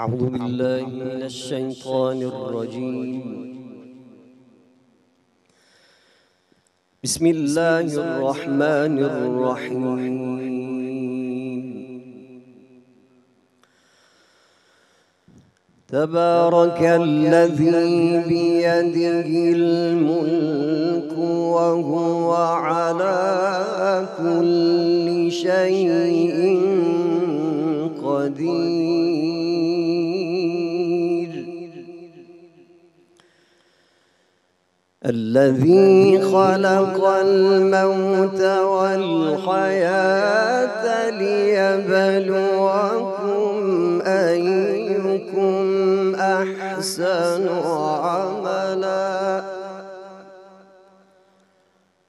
أعوذ بالله من الشيطان الرجيم. بسم الله الرحمن الرحيم. تبارك الذي بيده الملك وهو على كل شيء قدير. الذي خلق الموت والحياة ليبلوكم أيكم أحسن عملا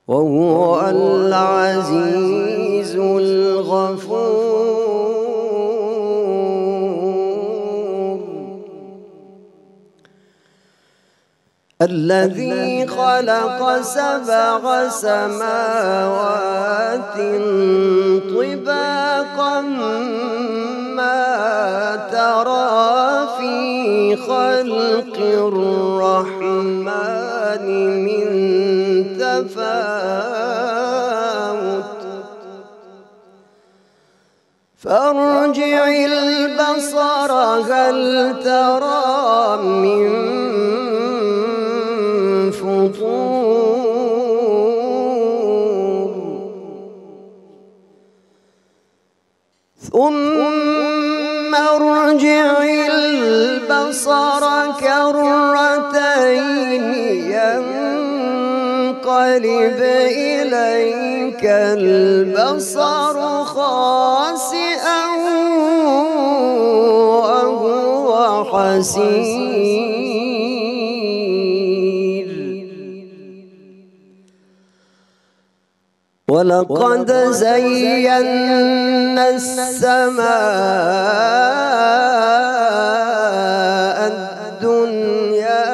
وهو العزيز الغفور. الذي خلق 7 سماوات طباقا ما ترى في خلق الرحمن من تفاوت فارجع البصر هل ترى من فطور ثم ارجع البصر كرتين ينقلب إليك البصر خاسئا وهو حسير. ولقد زينا السماء الدنيا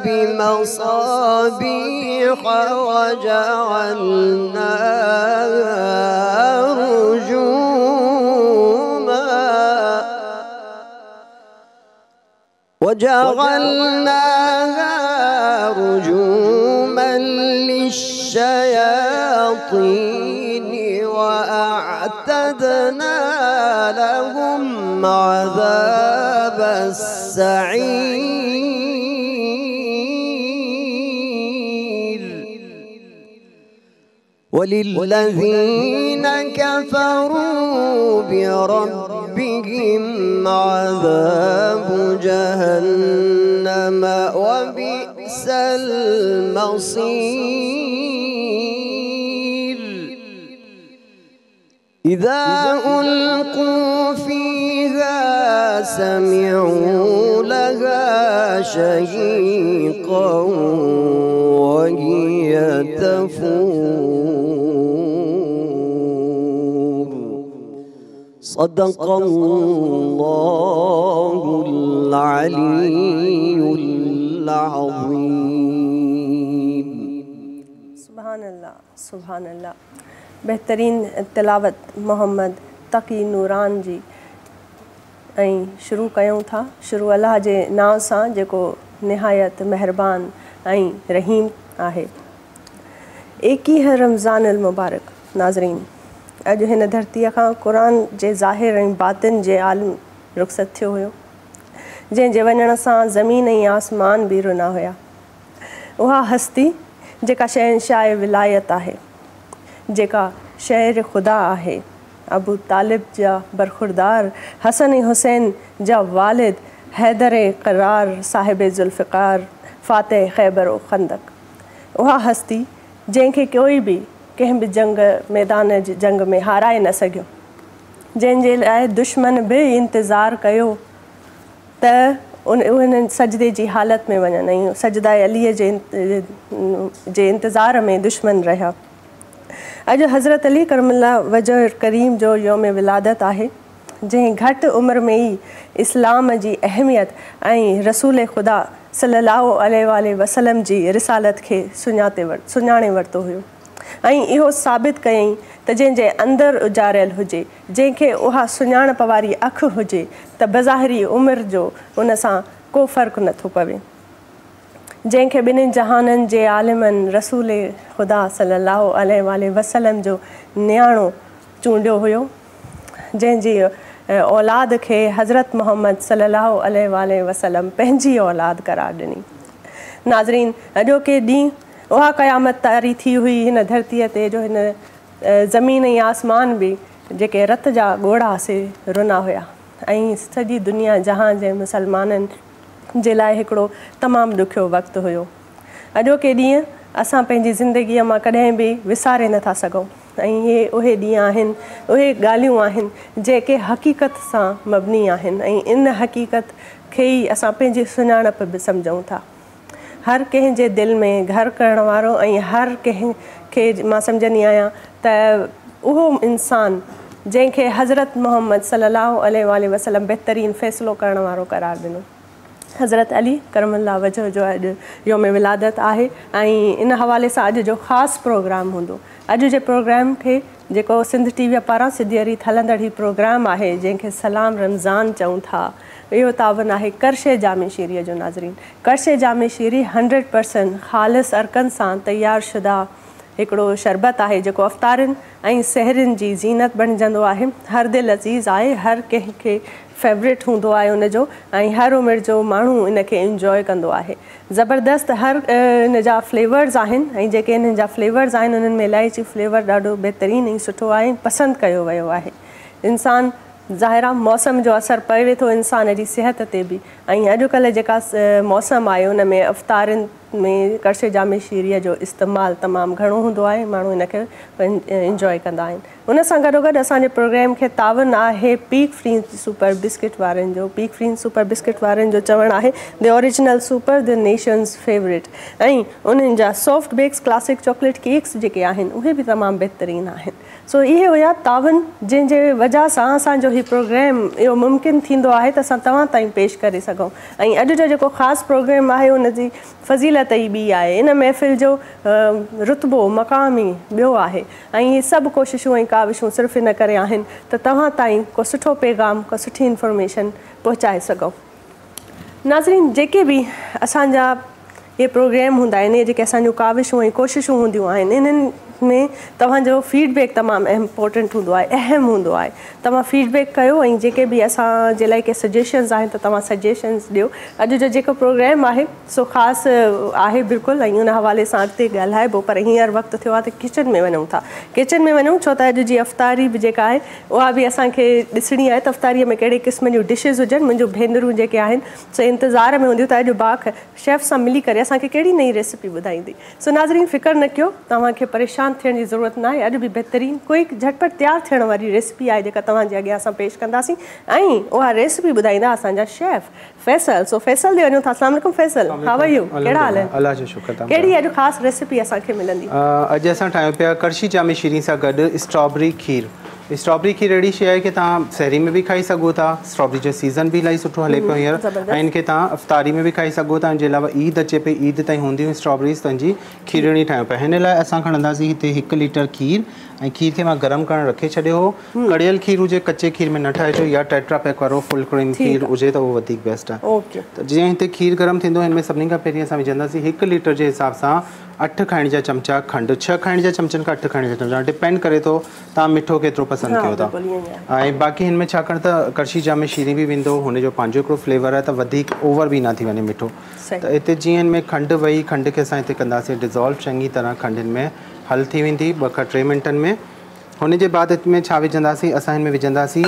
بمصابيح وجعلناها رجوما للشياطين وأعتدنا لهم عذاب السعير. وللذين كفروا بربهم عذاب جهنم وبئس المصير. إذا ألقوا فيها سمعوا لها شهيقا وهي تفور. صدق الله العلي العظيم. सुभान अल्लाह सुभान अल्लाह। बेहतरीन तिलावत मोहम्मद तक़ी नूरान जी ऐं शुरू कयूं था। शुरू अल्लाह जे नाव सां जेको निहायत महिरबान ऐं रहीम आहे। 21 रमज़ान अल मुबारक। नाज़रीन, अॼु हिन धरतीअ खां क़ुरान जे ज़ाहिर ऐं बातिन जे आलिम रुख़सत थियो हुयो, जंहिंजे वञण सां ज़मीन ऐं आसमान बि रुना हुया। उहा हस्ती जेका शहनशाह विलायत आहे, जेका शेर ख़ुदा आहे, अबू तालिब जा बरखुरदार, हसन ऐं हुसैन जा वालिद, हैदर क़रार साहिब ज़ुल्फ़िकार, फ़ातिह ख़ैबर व ख़ंदक। उहा हस्ती जंहिंखे कोई बि कंहिं बि मैदान जी जंग में हाराए न सघियो, जंहिंजे लाइ दुश्मन बि इंतज़ारु कयो त उन सजदे जी हालत में वञनि ऐं सजदा अलीअ जे इंतज़ार में दुश्मन रहिया। अॼु हज़रत अली करमल्ला वजह करीम जो योम विलादत आहे, जंहिं घटि उमिरि में ई इस्लाम जी अहमियत ऐं रसूल ख़ुदा सल्लल्लाहु अलैहि वसल्लम जी रिसालत खे सुञाणे वरितो हुयो ऐं इहो साबित कयईं त जंहिंजे अंदरि उजारियल हुजे, जंहिंखे उहा सुञाणप वारी अखि हुजे, त त बज़ाहिरी उमिरि जो उन सां को फ़र्क़ु नथो पवे। जंहिंखे ॿिन्हिनि जहाननि जे आलिमनि रसूल ख़ुदा सल्लल्लाहु अलैहि वसल्लम जो नियाणो चूंडियो हुयो, जंहिंजी औलाद खे हज़रत मोहम्मद सल्लल्लाहु अलैहि वसल्लम पंहिंजी औलाद करार ॾिनी। नाज़रीन, अॼोके ॾींहुं उहा क़यामत तारी थी हुई हिन धरतीअ ते जो हिन ज़मीन ऐं आसमान बि जेके रत जा ॻोढ़ा से रुना हुया ऐं सॼी दुनिया जहां जे मुसलमाननि जे लाइ हिकिड़ो तमामु ॾुखियो वक़्तु हुयो। अॼोके ॾींहुं असां पंहिंजी ज़िंदगीअ मां कॾहिं बि विसारे नथा सघूं ऐं इहे उहे ॾींहं आहिनि, उहे ॻाल्हियूं आहिनि जेके हक़ीक़त सां मबनी आहिनि ऐं इन हक़ीक़त खे ई असां पंहिंजी सुञाणप बि सम्झूं था। हर कंहिंजे दिलि में घर करण वारो ऐं हर कंहिंखे मां सम्झंदी आहियां त उहो इंसानु जंहिंखे हज़रत मोहम्मद सल्लल्लाहु अलैहि वसल्लम बहितरीनु फ़ैसिलो करण वारो करार ॾिनो। हज़रत अली करमल्ला वजह जो अॼु योम विलादत आहे ऐं इन हवाले सां अॼु जो ख़ासि प्रोग्राम हूंदो। अॼु जे प्रोग्राम खे जेको सिंध टीवीअ पारां सिधी रीत हलंदड़ ही प्रोग्राम आहे जंहिंखे सलाम रमज़ान चऊं था, इहो तावन आहे करशे जामे शीरीअ जो। नाज़रीन, करशे जामे शीरी 100% ख़ालिस अर्कनि सां तयारु शुदा हिकिड़ो शरबत आहे जेको अफ़्तारिन ऐं सहरिन जी ज़ीनत बणिजंदो आहे। हर दिलि अज़ीज़ आहे, हर कंहिंखे फेवरेट हूंदो आहे उनजो ऐं हर उमिरि जो माण्हू इनखे इंजॉय कंदो आहे। ज़बरदस्त हर इन जा फ्लेवर्स आहिनि ऐं जेके इन्हनि जा फ्लेवर्स आहिनि उन्हनि में इलायची फ्लेवर ॾाढो बहितरीनु ऐं सुठो आहे, पसंदि कयो वियो आहे। इंसानु ज़ाहिरा मौसम जो असरु पवे थो इंसान जी सिहत ते बि ऐं अॼुकल्ह जेका मौसम आहे उन में अफ़्तारिन में करशे जामे शीरीअ जो इस्तेमालु तमामु घणो हूंदो आहे, माण्हू इनखे इंजॉय कंदा आहिनि। उन सां गॾोगॾु असांजे प्रोग्राम खे तावन आहे पीक फ्री सुपर बिस्किट वारनि जो। पीक फ्री सुपर बिस्किट वारनि जो चवणु आहे the original super the nation's favourite ऐं उन्हनि जा soft bakes classic chocolate cakes जेके आहिनि उहे बि तमामु बहितरीनु आहिनि। सो इहे हुया तावन जंहिंजे वजह सां असांजो हीउ प्रोग्राम इहो मुमकिन थींदो आहे त असां तव्हां ताईं पेश करे सघूं। ऐं अॼु जो जेको ख़ासि प्रोग्राम आहे उनजी फज़ीलत ई ॿी आहे, इन महफ़िल जो रुतबो मक़ाम ई ॿियो आहे ऐं इहे सभु कोशिशूं ऐं काविशूं सिर्फ़ु इन करे आहिनि त तव्हां ताईं को सुठो पैगाम, को सुठी इंफॉर्मेशन पहुचाए सघूं। नाज़रीन, जेके बि असांजा इहे प्रोग्राम हूंदा आहिनि, जेके असांजूं काविशूं ऐं कोशिशूं हूंदियूं आहिनि, इन्हनि में तव्हांजो फीडबैक तमामु इम्पोर्टेंट हूंदो आहे, अहम हूंदो आहे। तव्हां फीडबैक कयो ऐं जेके बि असांजे लाइ के सजेशन्स आहिनि त तव्हां सजेशन्स ॾियो। अॼु जो जेको प्रोग्राम आहे सो ख़ासि आहे बिल्कुलु ऐं उन हवाले सां अॻिते ॻाल्हाइबो, पर हींअर वक़्तु थियो आहे त किचन में वञूं था। किचन में वञूं छो त अॼु जी अफ़्तारी बि जेका आहे उहा बि असांखे ॾिसणी आहे त अफ़्तारीअ में कहिड़े क़िस्म जूं डिशिस हुजनि। मुंहिंजूं भेनरूं जेके आहिनि सो इंतज़ार में हूंदियूं त अॼु बाख शेफ़ सां मिली करे असांखे कहिड़ी नई रेसिपी ॿुधाईंदी। सो नाज़रीन, फ़िक्रु न कयो, तव्हांखे परेशान थियण जी ज़रूरत न आहे। अॼु बि बहितरीनु कोई झटपट तयारु थियण वारी रेसिपी आहे जेका तव्हांजे अॻियां असां पेश कंदासीं ऐं उहा रेसिपी ॿुधाईंदा असांजा शेफ़ फैसल। सो फैसल ॾे वञूं था। अस्सलाम वालेकुम फैसल, हाउ आर यू? कहिड़ा हाल आहिनि? अल्लाह जो शुक्र। कहिड़ी अॼु ख़ासि रेसिपी असांखे मिलंदी? अॼु असां ठाहियूं पिया करशी जामे शीरी सां गॾु स्ट्रॉबेरी खीर। स्ट्रॉबेरी खीर अहिड़ी शइ आहे कि तव्हां सहरी में बि खाई सघो था, स्ट्रॉबेरी जो सीज़न बि इलाही सुठो हले पियो हींअर, ऐं इनखे तव्हां अफ़्तारी में बि खाई सघो था। इनजे अलावा ईद अचे पई, ईद ताईं हूंदियूं स्ट्रॉबेरीज़ तव्हांजी खीरणी ठाहियूं पिया। हिन लाइ असां खणंदासीं हिते 1 लीटर खीर ऐं खीर खे मां गरम करणु रखे छॾियो हो। कड़ियल खीर हुजे, कचे खीर में न ठाहिजो, या टेट्रा पैक वारो फुल क्रीम खीर हुजे त उहो वधीक बेस्ट आहे। त जीअं हिते खीर गरम थींदो हिन में सभिनी खां पहिरीं असां विझंदासीं 1 लीटर जे हिसाब सां 8 खाइण जा चमचा खंडु। 6 खाइण जा चमचनि खां 8 खाइण जा चमचा, डिपेंड करे थो तव्हां मिठो केतिरो पसंदि कयो था। ऐं बाक़ी हिन में छाकाणि त करशी जामे शीरी बि वेंदो, हुनजो पंहिंजो हिकिड़ो फ्लेवर आहे त वधीक ओवर बि न थी वञे मिठो। त हिते जीअं हिन में खंडु वही, खंड खे असां हिते कंदासीं डिज़ोल्व चङी तरह, खंड हिन में हल थी वेंदी 2 खां 3 मिंटनि में। हुनजे बाद हिन में छा विझंदासीं, असां हिन में विझंदासीं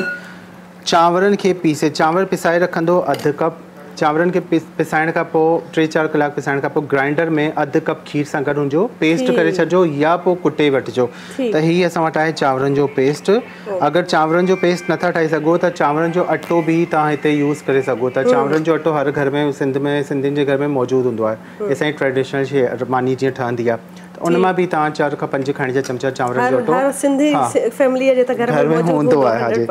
चांवरनि खे पीसे। चांवर पिसाए रखंदो 1/2 कप। चांवरनि खे पिसाइण खां पोइ 3-4 कलाक पिसाइण खां पोइ ग्राइंडर में 1/2 कप खीर सां गॾु हुनजो पेस्ट करे छॾिजो, या पोइ कुटे वठिजो। त हीअ असां वटि आहे चांवरनि जो पेस्ट। अगरि चांवरनि जो पेस्ट नथा ठाहे सघो त चांवरनि जो अटो बि तव्हां हिते यूज़ करे सघो था। चांवरनि जो अटो हर घर में सिंधियुनि जे घर में मौजूदु हूंदो आहे। असांजी ट्रेडिशनल शइ मानी जीअं ठहंदी आहे त उन मां बि तव्हां 4 खां 5 खाइण जा चमचा चांवरनि जो अटो घर में हूंदो आहे। हाजी,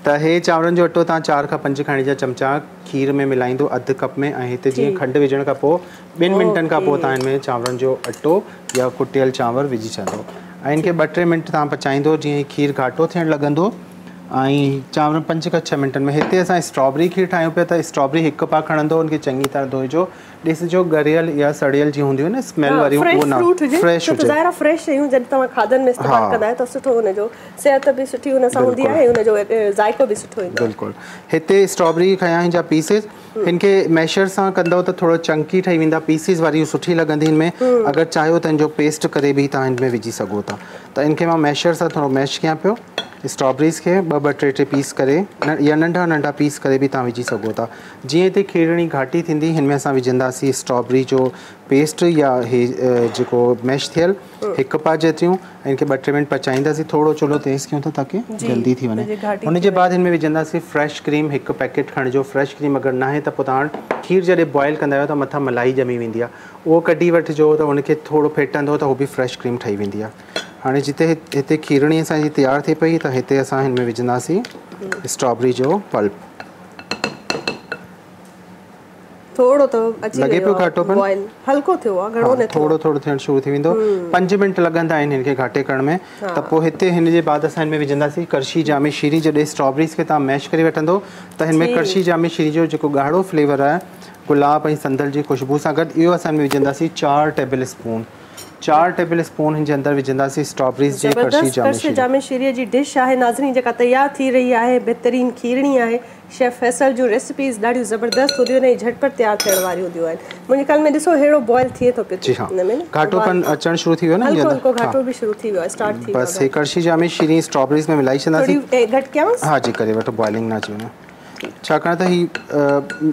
त हे चांवरनि जो अटो तव्हां 4 खां 5 खाइण जा चमचा खीर में मिलाईंदो 1/2 कप में। ऐं हिते जीअं खंडु विझण खां पोइ 2 मिंटनि खां पोइ तव्हां हिन में चांवरनि जो अटो या कुटियल चांवर विझी छॾो ऐं इनखे 2-3 मिंट तव्हां पचाईंदो। जीअं खीर घाटो थियणु लॻंदो ऐं चांवर 5 खां 6 मिंटनि में। हिते असां स्ट्रॉबेरी खीर ठाहियूं पिया त स्ट्रॉबेरी हिकु पा खणंदो उनखे चङी तरह धोइजो, ॾिसिजो गरियल या सड़ियल जी हूंदियूं आहिनि स्मेल वारियूं उहो न, फ्रेश हुजे। ज़ाहिर फ्रेश शयूं जॾहिं तव्हां खाधनि में इस्तेमालु कंदा आहियो त सुठो हुनजो सिहत बि सुठी हुन सां हूंदी आहे, हुनजो ज़ाइको बि सुठो ईंदो। बिल्कुलु। हिते स्ट्रॉबेरी खयां हिन जा पीसिस, हिनखे मैशर सां कंदव त थोरो चंकी ठही वेंदा, पीसिस वारी सुठी लॻंदी हिन में। अगरि चाहियो त हिनजो पेस्ट करे बि तव्हां हिन में विझी सघो था। त इनखे मां मैशर सां थोरो मैश कयां पियो, स्ट्रॉबेरीज़ खे ॿ टे पीस करे या नंढा नंढा पीस करे बि तव्हां विझी सघो था। जीअं हिते खीरणी घाटी थींदी हिन में असां विझंदासीं स्ट्रॉबेरी जो पेस्ट या हे जेको मैश थियल 1 पा जेतिरियूं, इनखे 2-3 मिंट पचाईंदासीं, थोरो चुल्हो तेज़ कयूं त ताकी जल्दी थी वञे। हुनजे बाद हिन में विझंदासीं फ्रेश क्रीम, 1 पैकेट खणिजो फ्रेश क्रीम। अगरि न आहे त पोइ तव्हां खीर जॾहिं बॉइल कंदा आहियो त मथां मलाई ॼमी वेंदी आहे, उहो कढी वठिजो त उनखे थोरो फेटंदो त उहो बि फ्रेश क्रीम ठही वेंदी आहे। हाणे जिते हिते खीरणी असांजी तयारु थिए पई त हिते असां हिन में विझंदासीं स्ट्रॉबेरी जो पल्प। थोरो तो अची लॻे पियो घाटोपन, बॉइल हल्को थियो आहे, घणो न थोरो थोरो थियणु शुरू थी वेंदो। 5 मिंट लॻंदा आहिनि हिनखे घाटे करण में। त पोइ हिते हिन जे बाद असां हिन में विझंदासीं करशी जामे शीरी। जॾहिं स्ट्रॉबेरीज़ खे तव्हां मैश करे वठंदो त हिन में करशी जामे शीरी जो जेको ॻाढ़ो फ्लेवर आहे गुलाब ऐं संदल जी ख़ुशबू सां गॾु, इहो असां हिन में विझंदासीं 4 टेबल स्पून। 4 टेबल स्पून हिन जे अंदरि विझंदासीं स्ट्रॉबेरीज़ जी करशी जामे शीरीअ जी डिश आहे नाज़रीन, जेका तयारु थी रही आहे। बहितरीन खीरणी आहे। शेफ फैसल जूं रेसिपीज़ ॾाढियूं ज़बरदस्त हूंदियूं आहिनि, झटपट तयारु थियण वारियूं हूंदियूं आहिनि। मुंहिंजे ख़्याल में ॾिसो अहिड़ो बॉइल थिए थो पियो हिन में, घाटोपन अचणु शुरू थी वियो न, हल्को घाटो बि शुरू थी वियो आहे, स्टार्ट थी वियो आहे। बस हे करशी जामे शीरी स्ट्रॉबेरीज़ में मिलाई छॾंदासीं। थोड़ी घटि कयांसि? हा जी करे वठो, बॉइलिंग न अची वञे। छाकाणि त ही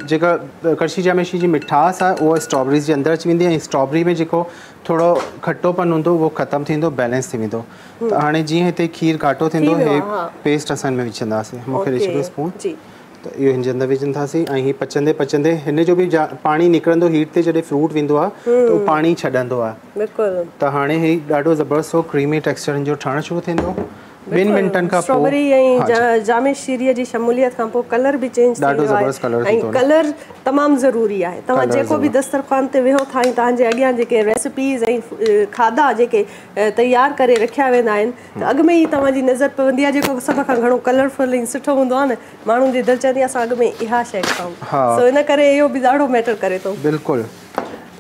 जेका करशी जामे शीरी जी मिठास आहे उहा स्ट्रॉबेरीज़ जे अंदरि अची वेंदी आहे ऐं स्ट्रॉबेरी में जेको थोरो खटोपन हूंदो उहो ख़तमु थींदो, बैलेंस थी वेंदो। त हाणे जीअं हिते खीर घाटो थींदो, हे पेस्ट असां हिन में विझंदासीं। मूंखे ॾेई छॾियो स्पून। त इहो हिन जे अंदरि विझंदासीं ऐं हीअ पचंदे पचंदे हिन जो बि पाणी निकिरंदो। हीट ते जॾहिं फ्रूट वेंदो आहे त उहो पाणी छॾंदो आहे। त हाणे ही ॾाढो ज़बरदस्त क्रीमी टेक्सचर हिन जो ठहणु शुरू थींदो। 2 मिंटनि खां पोइ स्ट्रॉबेरी ऐं जामे शीरीअ जी शमूलियत खां पोइ कलर बि चेंज थी वियो आहे ऐं कलर तमामु ज़रूरी आहे। तव्हां जेको बि दस्तरख़्वान ते वेहो था ऐं तव्हांजे अॻियां जेके रेसिपीज़ ऐं खाधा जेके तयारु करे रखिया वेंदा आहिनि त अॻु में ई तव्हांजी नज़र पवंदी आहे जेको सभ खां घणो कलरफुल ऐं सुठो हूंदो आहे न, माण्हुनि जी दिलि चवंदी आहे असां अॻु में इहा शइ खाऊं। सो इन करे इहो बि ॾाढो मैटर करे थो। बिल्कुलु।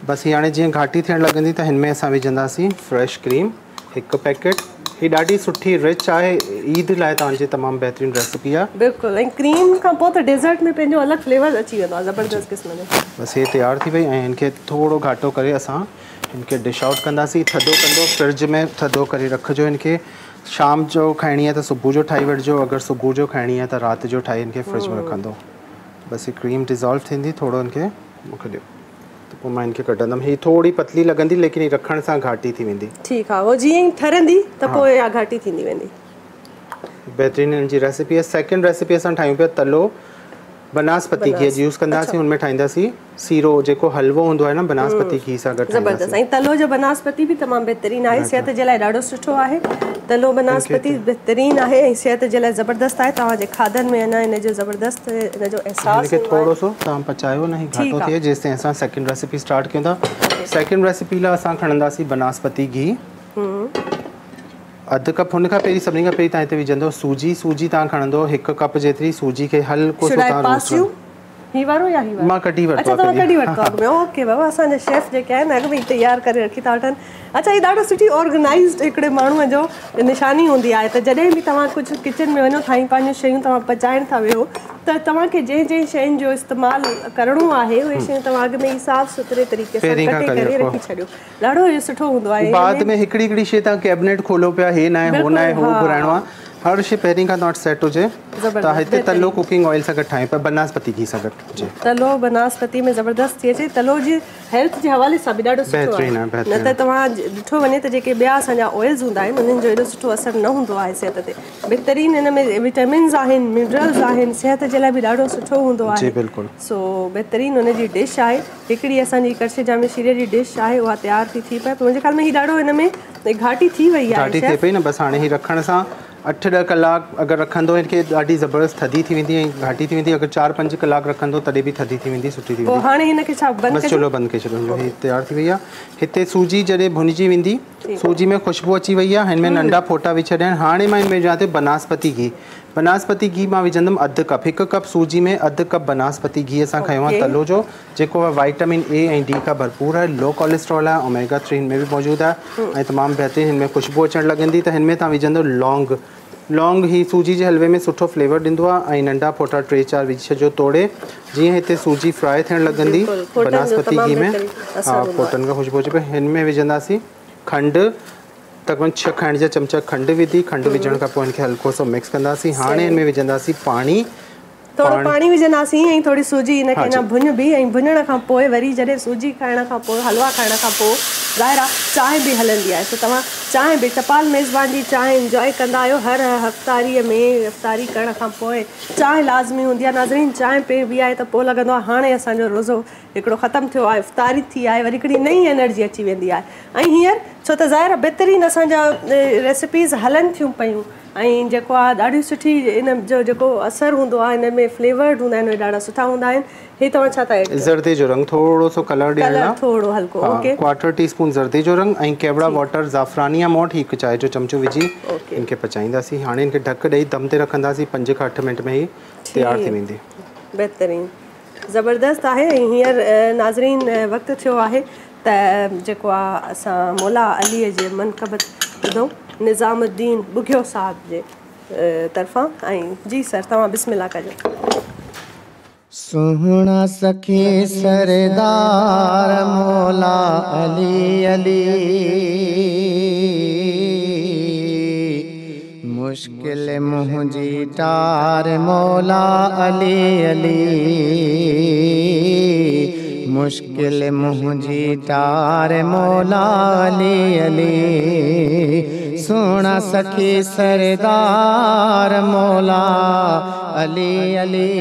बसि हीअ हाणे जीअं घाटी थियणु लॻंदी त हिन में असां विझंदासीं फ्रेश क्रीम 1 पैकेट। ही ॾाढी सुठी रिच आहे, ईद लाइ तव्हांजी तमामु बहितरीनु रेसिपी आहे। बिल्कुलु। ऐं क्रीम खां पोइ त डेज़र्ट में पंहिंजो अलॻि फ्लेवर अची वेंदो आहे ज़बरदस्त क़िस्म जो। बसि हे तयारु थी वई ऐं हिनखे थोरो घाटो करे असां हिनखे डिश आउट कंदासीं। थधो कंदो, फ्रिज में थधो करे रखिजो। हिनखे शाम जो खाइणी आहे त सुबुह जो ठाहे वठिजो, अगरि सुबुह जो खाइणी आहे त राति जो ठाहे हिनखे फ्रिज में रखंदो। बसि ही क्रीम डिज़ोल्व थींदी, थोरो हिनखे मूंखे ॾियो त पोइ मां हिनखे कढंदमि। हीअ थोरी पतली लॻंदी लेकिन हीअ रखण सां घाटी थी वेंदी। ठीकु आहे, उहो जीअं ई ठरंदी त पोइ इहा घाटी थींदी वेंदी। बहितरीनु हिन जी रेसिपी आहे। सेकेंड रेसिपी असां ठाहियूं पिया तलो बनास्पति घी यूज़ कंदासीं। हुनमें ठाहींदासीं सीरो, जेको हलवो हूंदो आहे न बनास्पति घी सां गॾु। ज़बरदस्त। ऐं तलो जो बनास्पति बि तमामु बहितरीनु आहे, सिहत जे लाइ ॾाढो सुठो आहे। तलो बनास्पति बहितरीनु आहे ऐं सिहत जे लाइ ज़बरदस्त आहे। तव्हांजे खाधनि में अञा हिनजो ज़बरदस्त हिनजो अहसासु थोरो सो तव्हां पचायो न, घाटो थिए जेसि ताईं असां सेकेंड रेसिपी स्टार्ट कयूं था। सेकेंड रेसिपी लाइ असां खणंदासीं बनास्पति घी 1/2 कप। हुन खां पहिरीं सभिनी खां पहिरीं तव्हां हिते विझंदो सूजी। सूजी तव्हां खणंदो 1 कप जेतिरी सूजी खे हल्को सो तव्हां ही वारो या ही वारो मां कढी वठो। अच्छा तव्हां कढी वठो अॻु में। ओके बाबा, असांजा शेफ जेके आहिनि अॻु में ई तयारु करे रखी था वठनि। अच्छा, ही ॾाढो सुठी ऑर्गेनाइज़्ड हिकिड़े माण्हूअ जो निशानी हूंदी आहे त जॾहिं बि तव्हां कुझु किचन में वञो था ऐं पंहिंजूं शयूं तव्हां पचाइण था वेहो त तव्हांखे जंहिं शयुनि जो इस्तेमालु करिणो आहे उहे शयूं तव्हां अॻु में ई साफ़ सुथरे तरीक़े सां कटे करे रखी छॾियो। ॾाढो इहो सुठो हूंदो आहे। बाद में हिकिड़ी हिकिड़ी शइ तव्हां कैबिनेट खोलो पिया, हे न आहे, हो न आहे, हो घुराइणो आहे, हर शइ पहिरीं खां तव्हां सेट हुजे। त हिते तलो कुकिंग ऑयल सां गॾु ठाहियूं पिया, बनास्पति घी सां गॾु। जी, तलो बनास्पति में ज़बरदस्त थी अचे। तलो जी हेल्थ जे हवाले सां बि ॾाढो सुठो आहे। न त तव्हां ॾिठो वञे त जेके ॿिया असांजा ऑइल्स हूंदा आहिनि उन्हनि जो एॾो सुठो असरु न हूंदो आहे सिहत ते। बहितरीनु हिन में विटामिन्स आहिनि, मिनरल्स आहिनि, सिहत जे लाइ बि ॾाढो सुठो हूंदो आहे। जी बिल्कुलु। सो बहितरीनु हुनजी डिश आहे। हिकिड़ी असांजी करशी जामे शीरे जी डिश आहे, उहा तयारु थी पए। मुंहिंजे ख़्याल में हीअ ॾाढो हिन में घाटी थी वई आहे। घाटी थिए पई न, बसि हाणे हीअ रखण सां 8-10 कलाक अगरि रखंदो हिनखे ॾाढी ज़बरदस्त थधी थी वेंदी ऐं घाटी थी वेंदी। अगरि 4-5 कलाक रखंदो तॾहिं बि थधी थी वेंदी, सुठी थी वेंदी। हाणे हिनखे छा बंदि बसि चुल्हो बंदि करे छॾियो। हीअ तयारु थी वई आहे। हिते सूजी जॾहिं भुनिजी वेंदी, सूजी में ख़ुशबू अची वई आहे, हिन में नंढा फोटा विझी छॾिया आहिनि। हाणे मां हिन में विझां थो बनास्पति घी। बनास्पति घी मां विझंदुमि अधु कप, 1 कप सूजी में अधु कप बनास्पति घी असां खयो आहे तलो जो, जेको आहे विटामिन ए ऐं डी खां भरपूर आहे, लो कोलेस्ट्रॉल आहे, ओमेगा 3 हिन में बि मौजूदु आहे ऐं तमामु बहितरीनु हिन में खुशबू अचणु लॻंदी। त हिन में तव्हां विझंदो लौंग। लौंग ही सूजी जे हलवे में सुठो फ्लेवर ॾींदो आहे ऐं नंढा फोटा 3-4 विझी छॾिजो तोड़े, जीअं हिते सूजी फ्राई थियणु लॻंदी बनास्पति घी में। हा, फोटनि खां खुशबू अचे पई। हिन में विझंदासीं खंडु, तक़रीबन 6 खाइण जा चमचा खंडु विधी। खंडु विझण खां पोइ हिनखे हल्को सो मिक्स कंदासीं। हाणे हिन में विझंदासीं पाणी, थोड़ो पाणी विझंदासीं ऐं थोड़ी सूजी इनखे न भुञ बि, ऐं भुञण खां पोइ वरी जॾहिं सूजी खाइण खां पोइ हलवा खाइण खां पोइ ज़ाहिर आहे चांहि बि हलंदी आहे। त तव्हां चांहि बि टपाल मेज़बान जी चांहि इंजॉय कंदा आहियो। हर हफ़्तारीअ में इफ़्तारी करण खां पोइ चांहि लाज़मी हूंदी आहे। नाज़रीन, चांहि पी बि आहे त पोइ लॻंदो आहे हाणे असांजो रोज़ो हिकिड़ो ख़तमु थियो आहे, इफ़्तारी थी आहे, वरी हिकिड़ी नई एनर्जी अची वेंदी आहे। ऐं हींअर छो त ज़ाहिर आहे बहितरीनु असांजा रेसिपीज़ हलनि थियूं पियूं ऐं जेको आहे ॾाढी सुठी इन जो जेको असरु हूंदो आहे, हिन में फ्लेवर्ड हूंदा आहिनि, ॾाढा सुठा हूंदा आहिनि। हे तव्हां छा था ऐड? ज़रदे जो रंग, थोरो सो कलर ॾियण लाइ थोरो हल्को, ओके, 1/4 टीस्पून ज़रदे जो रंग ऐं केवड़ा वाटर ज़ाफ़रानी अमाउंट 1 चांहि जो चमचो विझी इनखे पचाईंदासीं। हाणे इनखे ढक ॾेई दम ते रखंदासीं। 5 खां 8 मिंट में ही तयारु थी वेंदी। बहितरीनु, ज़बरदस्त आहे। ऐं हींअर नाज़रीन वक़्तु थियो आहे त जेको आहे असां मौला अलीअ जे मनक़बत ॿुधूं निज़ामुद्दीन बुघियो साहिब जे तरफ़ां। ऐं जी सर, तव्हां बिस्मिल्लाह कजो। सुहिणा सखी सरदार मौला अली अली, मुश्किल मुंहिंजी टार मौला अली अली, मुश्किल मुंहिंजी टार मौला अली अली, सुहिणा सखी सरदार मौला अली अली,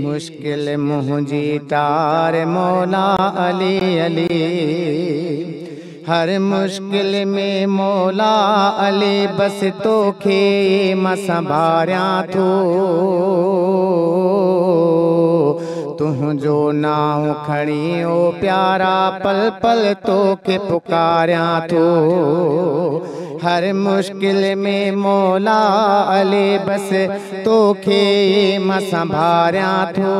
मुश्किल मुंहिंजी टार मौला अली अली, हर मुश्किल में मौला अली बस तोखे मां संभारियां थो, तुंहिंजो नाम खणी ओ प्यारा पल पल तोखे पुकारियां थो, हर मुश्किल में मौला अली बस तोखे मां संभारियां थो,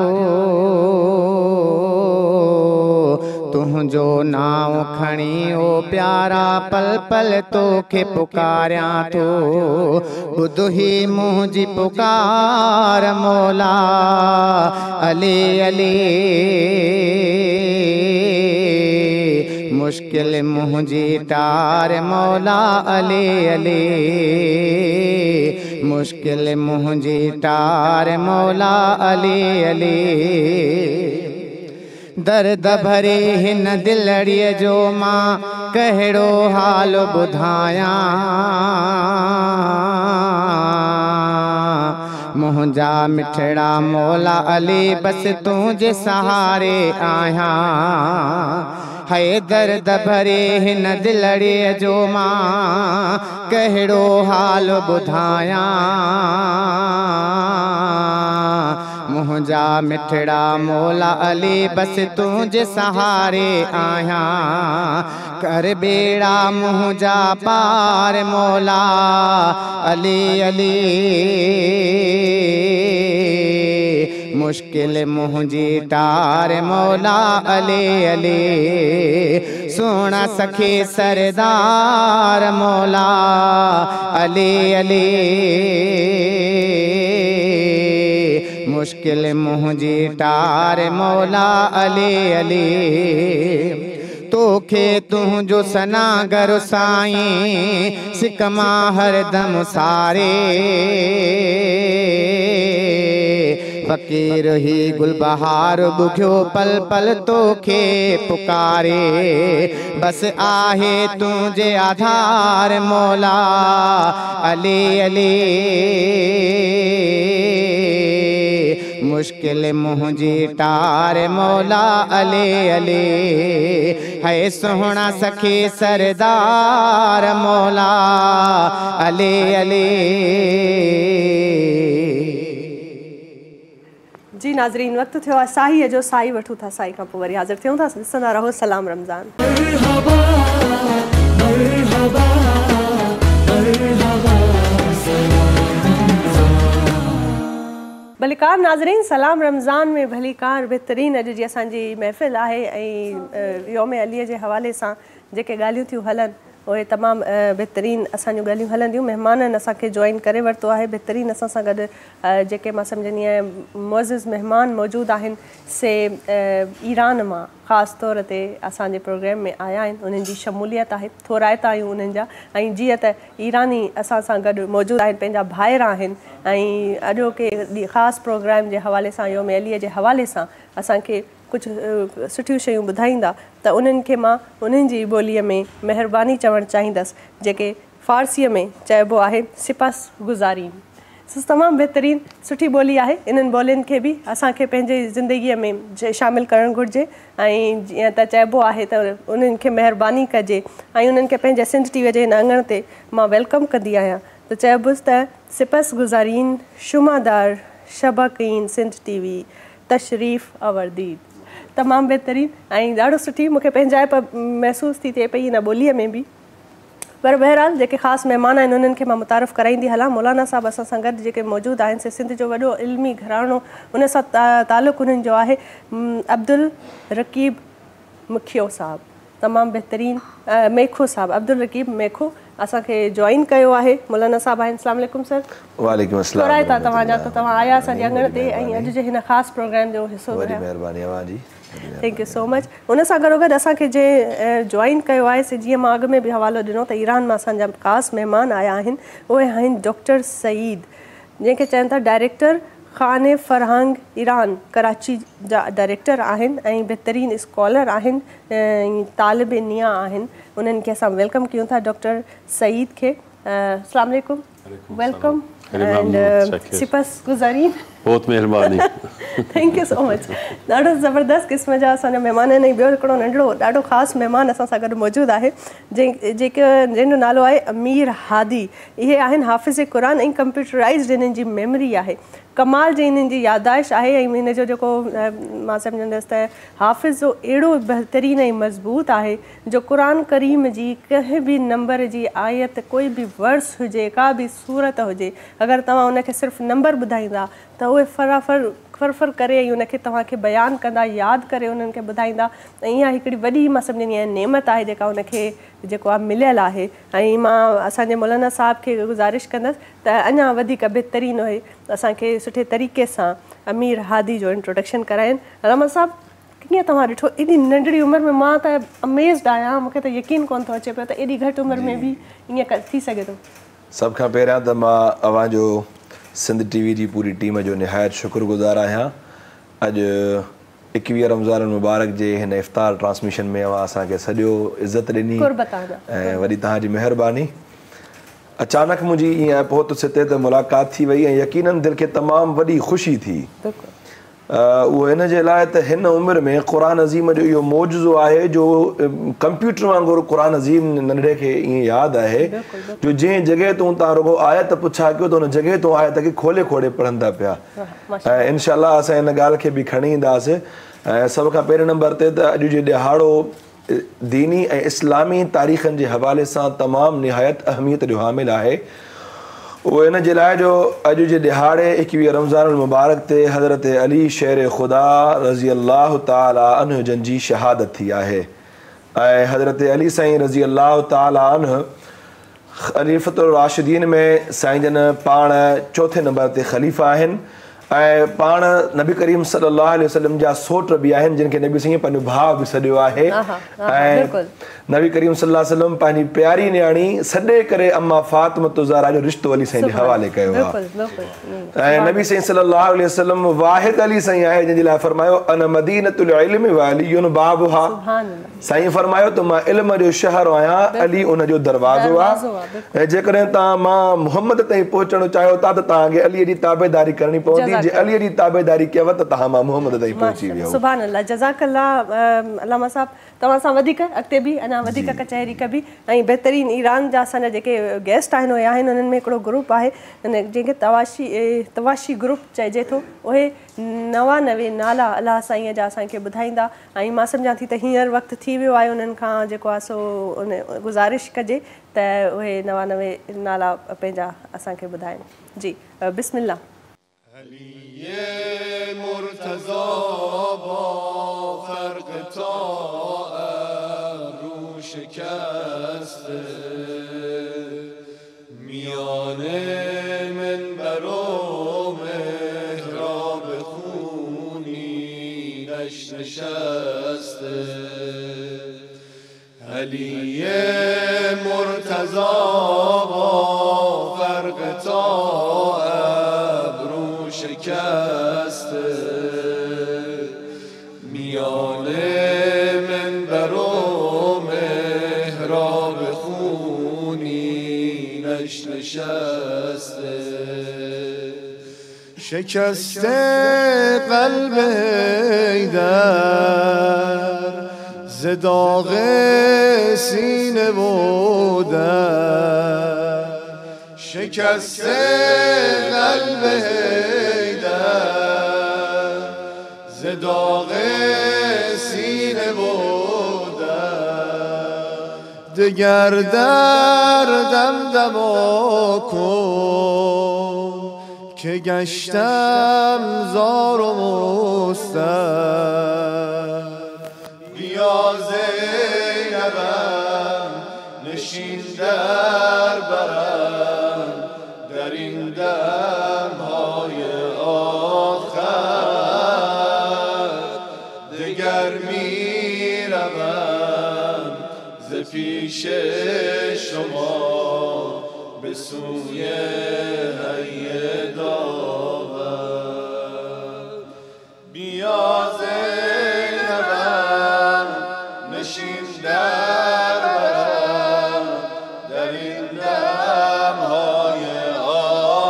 तुंहिंजो नाम खणी ओ प्यारा पल पल तोखे पुकारियां थो, ॿुध ही मुंहिंजी पुकार मौला अली अली, मुश्किल मुंहिंजी टार मौला अली अली, मुश्किल मुंहिंजी टार मौला अली अली, दर्द भरे हिन दिलड़ीअ जो मां कहिड़ो हाल ॿुधायां, मुंहिंजा मिठड़ा मौला अली बस तुंहिंजे सहारे आहियां, है दर्द भरे हिन दिलड़ीअ जो मां कहिड़ो हाल ॿुधायां, मुंहिंजा मिठड़ा मौला अली बस तुंहिंजे सहारे आहियां, कर बेड़ा मुंहिंजा पार मौला अली अली, मुश्किल मुंहिंजी टार मौला अली अली, सुहिणा सखी सरदार मौला अली अली, मुश्किल मुंहिंजी टार मौला अली अली, तोखे तुंहिंजो सनागर साईं सिकमा हरदम सारे, फ़कीर ही गुलबहार बुघियो पल पल तोखे पुकारे, बस आहे तुंहिंजे आधार मौला अली अली, मुश्किल मुंहिंजी टार मौला अली अली, है सुहिणा सखी सरदार मौला अली अली। जी नाज़रीन, वक़्तु थियो आहे साईअ जो, साई वठूं था, साई खां पोइ वरी हाज़िर थियूं था। ॾिसंदा रहो सलाम रमज़ान। भलीकार नाज़रीन, सलाम रमज़ान में भलीकार बहितरीन अॼु जी असांजी महफ़िल आहे ऐं योम अलीअ जे हवाले सां जेके ॻाल्हियूं थियूं हलनि उहे तमामु बहितरीन असांजूं ॻाल्हियूं हलंदियूं। महिमाननि असांखे जॉइन करे वरितो आहे बहितरीन असां सां गॾु जेके मां सम्झंदी आहियां मुअज़्ज़िज़ महिमान मौजूदु आहिनि से ईरान मां ख़ासि तौर ते असांजे प्रोग्राम में आया आहिनि। उन्हनि जी शमूलियत आहे, थोराइता आहियूं उन्हनि जा, ऐं जीअं त ईरानी असां सां गॾु मौजूदु आहिनि, पंहिंजा भाइर आहिनि ऐं अॼोके ख़ासि प्रोग्राम जे हवाले सां योम अलीअ जे हवाले सां असांखे कुझु सुठियूं शयूं ॿुधाईंदा त उन्हनि खे मां उन्हनि जी ॿोलीअ में महिरबानी चवणु चाहींदसि जेके फ़ारसीअ में चइबो आहे सिपस गुज़ारी। तमामु बहितरीनु सुठी ॿोली आहे। इन्हनि ॿोलियुनि खे बि असांखे पंहिंजे ज़िंदगीअ में शामिलु करणु घुरिजे ऐं जीअं त चइबो आहे त उन्हनि खे महिरबानी कजे ऐं उन्हनि खे पंहिंजे सिंध टीवीअ जे हिन अङण ते मां वेलकम कंदी आहियां त चइबोसि त सिपस गुज़ारीन शुमादार शबकीन सिंध टीवी तशरीफ़ अवरदीद। तमामु बहितरीनु ऐं ॾाढो सुठी मूंखे पंहिंजाइप महसूसु थी थिए पई हिन ॿोलीअ में बि। पर बहरहाल जेके ख़ासि महिमान आहिनि उन्हनि खे मां मुतारिफ़ कराईंदी हलां। मौलाना साहिबु असां सां गॾु जेके मौजूदु आहिनि से सिंध जो वॾो इल्मी घराणो उन सां तालुक़ु उन्हनि जो आहे अब्दुल रकीब मुखियो साहिबु, तमामु बहितरीनु मेखो साहिबु अब्दुल रकीब मेखो असांखे जॉइन कयो आहे। मौलाना साहिबु आहिनि। अस्सलाम वालेकुम सर। वालेकुम अस्सलाम। थोराइता तव्हांजा त तव्हां आया असांजे अङण ते ऐं अॼु जे हिन ख़ासि प्रोग्राम जो हिसो वॾी महिरबानी जी। Thank you so much. उन सां गॾोगॾु असांखे जे जॉइन कयो आहे से जीअं मां अॻु में बि हवालो ॾिनो त ईरान मां असांजा ख़ासि महिमान आया आहिनि। उहे आहिनि डॉक्टर सईद जंहिंखे चवनि था डायरेक्टर ख़ाने फ़रहांग ईरान कराची जा डायरेक्टर आहिनि ऐं बहितरीनु स्कॉलर आहिनि, तालिब निया आहिनि। उन्हनि खे असां वेलकम कयूं था डॉक्टर सईद खे। अस्सलाम वालेकुम, वेलकम एंड सिपस गुज़ारी। बहुत महिरबानी। Thank you so much. ॾाढो ज़बरदस्त क़िस्म जा असांजा महिमान आहिनि। ॿियो हिकिड़ो नंढड़ो ॾाढो ख़ासि महिमान असां सां गॾु मौजूदु आहे जंहिंजो नालो आहे अमीर हादी। इहे आहिनि हाफ़िज़ क़ुरान ऐं कंप्यूटराइज़्ड इन्हनि जी मेमरी आहे, कमाल जी इन्हनि जी यादाश्त आहे ऐं हिन जो जेको मां सम्झंदसि त हाफ़िज़ जो अहिड़ो बहितरीनु ऐं मज़बूत आहे जो क़ुरान करीम जी कंहिं बि नंबर जी आयत, कोई बि वर्स हुजे, का बि सूरत हुजे, अगरि तव्हां उनखे सिर्फ़ु नंबर ॿुधाईंदा त उहे फर करे ऐं उनखे तव्हांखे बयानु कंदा, यादि करे उन्हनि खे ॿुधाईंदा। ऐं इहा हिकिड़ी वॾी मां सम्झंदी आहियां नेमत आहे जेका उनखे जेको आहे मिलियल आहे। ऐं मां असांजे मौलाना साहिब खे गुज़ारिश कंदसि त अञा वधीक बहितरीनु हुए असांखे सुठे तरीक़े सां अमीर हादी जो इंट्रोडक्शन कराइनि। रहमान साहिबु, कीअं तव्हां ॾिठो एॾी नंढड़ी उमिरि में? मां त अमेज़्ड आहियां, मूंखे त यकीन कोन थो अचे पियो त एॾी घटि उमिरि में बि ईअं थी सघे थो। सभ खां पहिरियां त मां अव्हांजो सिंध टीवी जी पूरी टीम जो निहायत शुक्रगुज़ार आहियां। अॼु 21 रमज़ान मुबारक जे हिन इफ़्तार ट्रांसमिशन में अव्हां असांखे सॼो इज़त ॾिनी ऐं वरी तव्हांजी महिरबानी। अचानक मुंहिंजी ईअं पहुत सिते ते मुलाक़ात थी वई ऐं यकीनन दिलि खे तमामु वॾी ख़ुशी थी। उहो हिन जे लाइ त हिन उमिरि में क़ुरान अज़ीम जो इहो मौजज़ो आहे जो कंप्यूटर वांगुरु क़ुरान अज़ीम नंढड़े खे ईअं यादि आहे जो जंहिं जॻह तूं तव्हां रुॻो आयत पुछा कयो त हुन जॻह तूं आयत खे खोले खोले पढ़ंदा पिया। ऐं इनशाअल्लाह असां हिन ॻाल्हि खे बि खणी ईंदासीं। ऐं सभ खां पहिरें नंबर ते त अॼु जो ॾिहाड़ो दीनी ऐं इस्लामी तारीख़नि जे हवाले सां तमामु निहायत अहमियत जो हामिल आहे। उहो हिन जे लाइ जो अॼु जे ॾिहाड़े 21 रमज़ान मुबारक ते हज़रत अली शेर ख़ुदा रज़ी अल्लाह ताला अन्हु जन जी शहादत थी आहे ऐं हज़रत अली साईं रज़ी अल्लाह ताला अन्हु ख़लीफ़तुर राशिदीन में साईं जन पाण चौथे नंबर ते ख़लीफ़ा आहिनि ऐं पाण नबी करीम सल्लल्लाहु अलैहि वसल्लम जा सोट बि आहिनि जिन खे नबी साईं पंहिंजो भाउ बि सॾियो आहे। ऐं नबी करीम सल्लल्लाहु अलैहि वसल्लम पंहिंजी प्यारी न्याणी सॾे करे अम्मा फ़ातिमा ज़हरा जो रिश्तो अली साईं जे हवाले कयो आहे। ऐं नबी साईं सल्लल्लाहु अलैहि वसल्लम वाहिद अली साईं आहे जंहिंजे लाइ फरमायो अन मदीनतुल इल्म व अलीयुन बाबुहा। साईं फरमायो त मां इल्म जो शहर आहियां, अली उन जो दरवाज़ो आहे। ऐं जेकॾहिं तव्हां मां मुहम्मद ताईं पहुचणु चाहियो था त तव्हांखे अलीअ जी ताबेदारी करणी पवंदी अली जी ताबेदारी कयव त तव्हां मां मोहम्मद ताईं पहुची वियो। सुभान अल्लाह, जज़ाकल्लाह अल्लामा साहब, तव्हां सां वधीक अॻिते बि अञा वधीक कचहरी कबी। ऐं बहितरीन ईरान जा असांजा जेके गेस्ट आहिनि उहे आहिनि, उन्हनि में हिकिड़ो ग्रुप आहे जंहिंखे तवाशी ग्रुप चइजे थो। उहे 99 नाला अलाह साईं जा असांखे ॿुधाईंदा। ऐं मां सम्झां थी त हींअर वक़्तु थी वियो आहे उन्हनि खां जेको आहे सो उन गुज़ारिश कजे त उहे 99 नाला पंहिंजा असांखे ॿुधाइनि। जी बिस्मिल्लाह। علی مرتضی با فرق تا ابرو شکسته میان منبر و محراب خونینش نشسته شکسته قلب حیدر ز داغ سینه و در شکسته قلب حیدر ز داغ سینه و در دگر دردم دما کن که گشتم زار و مستر بیا زینبم نشین در برم در این دمهای آخر دگر میروم ز پیش شما به سوی حی داور بیا زینبم نشین در برم در این دمهای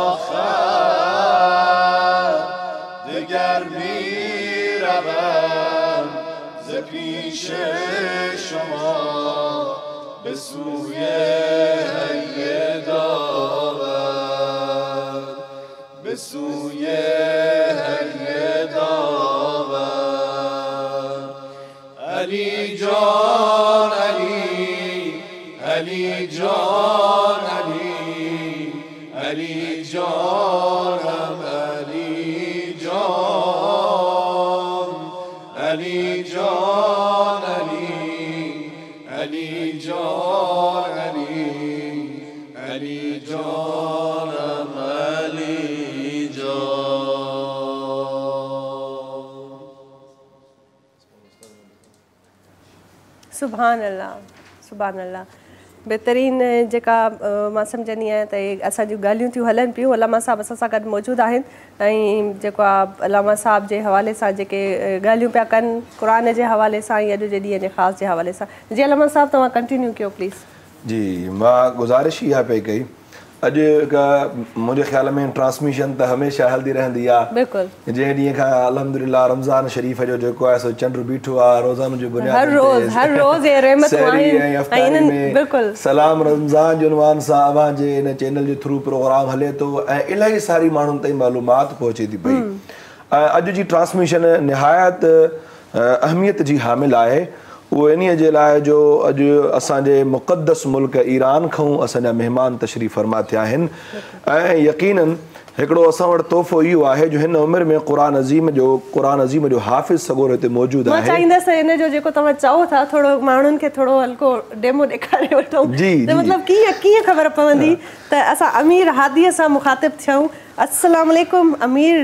آخر دگر میروم ز پیش شما به سوی حی داور به سوی حی داور علی جان علی علی جان علی علی جانم علی جان علی جان علی علی جان علی علی جانم علی جان सुभान अल्लाह सुभान अल्लाह। बहितरीन जेका मां सम्झंदी आहियां त असां जूं ॻाल्हियूं थियूं हलनि पियूं। अलामा साहब असां सां गॾु मौजूदु आहिनि ऐं जेको आहे अलामा साहब जे हवाले सां जेके ॻाल्हियूं पिया कनि क़ुर जे हवाले सां ऐं अॼु जे ॾींहं जे ख़ासि जे हवाले सां। जी अलामा साहब तव्हां कंटिन्यू कयो प्लीज़। जी मां गुज़ारिश इहा पई कई अॼु मुंहिंजे ख़्याल में ट्रांसमिशन त हमेशह हलंदी रहंदी आहे। बिल्कुलु जंहिं ॾींहं खां अल्हम्दुलिल्लाह रमज़ान शरीफ़ जो जेको आहे सो चंड बीठो आहे रोज़ान जो बुनियाद सलाम रमज़ान जो उनवान सां अवां जे इन चैनल जे थ्रू प्रोग्राम हले थो ऐं इलाही सारी माण्हुनि ताईं मालूमात पहुचे थी पई। अॼु जी ट्रांसमिशन निहायत अहमियत जी हामिल आहे। वो इन जे लाइ जो अॼु असांजे मुक़दस मुल्क ईरान खां असांजा महिमान तशरीफ़ फरमा थिया आहिनि ऐं यकीनन हिकिड़ो असां वटि तोहफ़ो इहो आहे जो हिन उमिरि में क़ुर अज़ीम जो हाफ़िज़ सगोर हिते मौजूदु आहे। मां चाहींदसि इन जो जेको तव्हां चओ था थोरो माण्हुनि खे थोरो हल्को डेमो ॾेखारे वठूं। जी मतिलबु कीअं ख़बर पवंदी त असां अमीर हादीअ सां मुखातिब थियूं। अस्सलाम वालेकुम अमीर।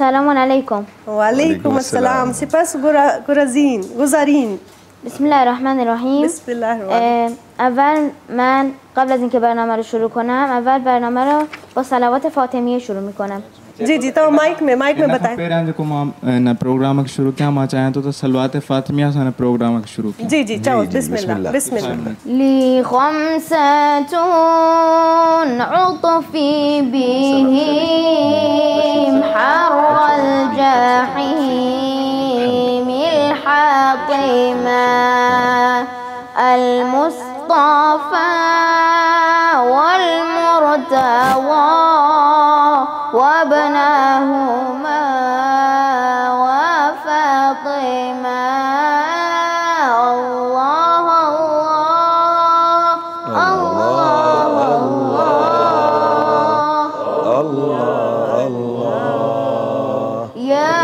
سلام علیکم. و علیکم السلام. سپاس گزارین. بسم الله الرحمن الرحیم. بسم الله الرحمن. اول من قبل از اینکه برنامه رو شروع کنم اول برنامه رو با صلوات فاطمیه شروع میکنم. जी जी तव्हां माइक में बताएं। पहिरियां जेको मां हिन प्रोग्राम खे शुरू कयां, मां चाहियां थो त सलवात फ़ातिमिया सां हिन प्रोग्राम खे शुरू कयां। जी जी चओ बिस्मिल्लाह बिस्मिल्लाह। لي خمسة عطفي بهم حر الجحيم الحاطمة المصطفى والمرتضى وابنهما وفاطمة الله الله الله يا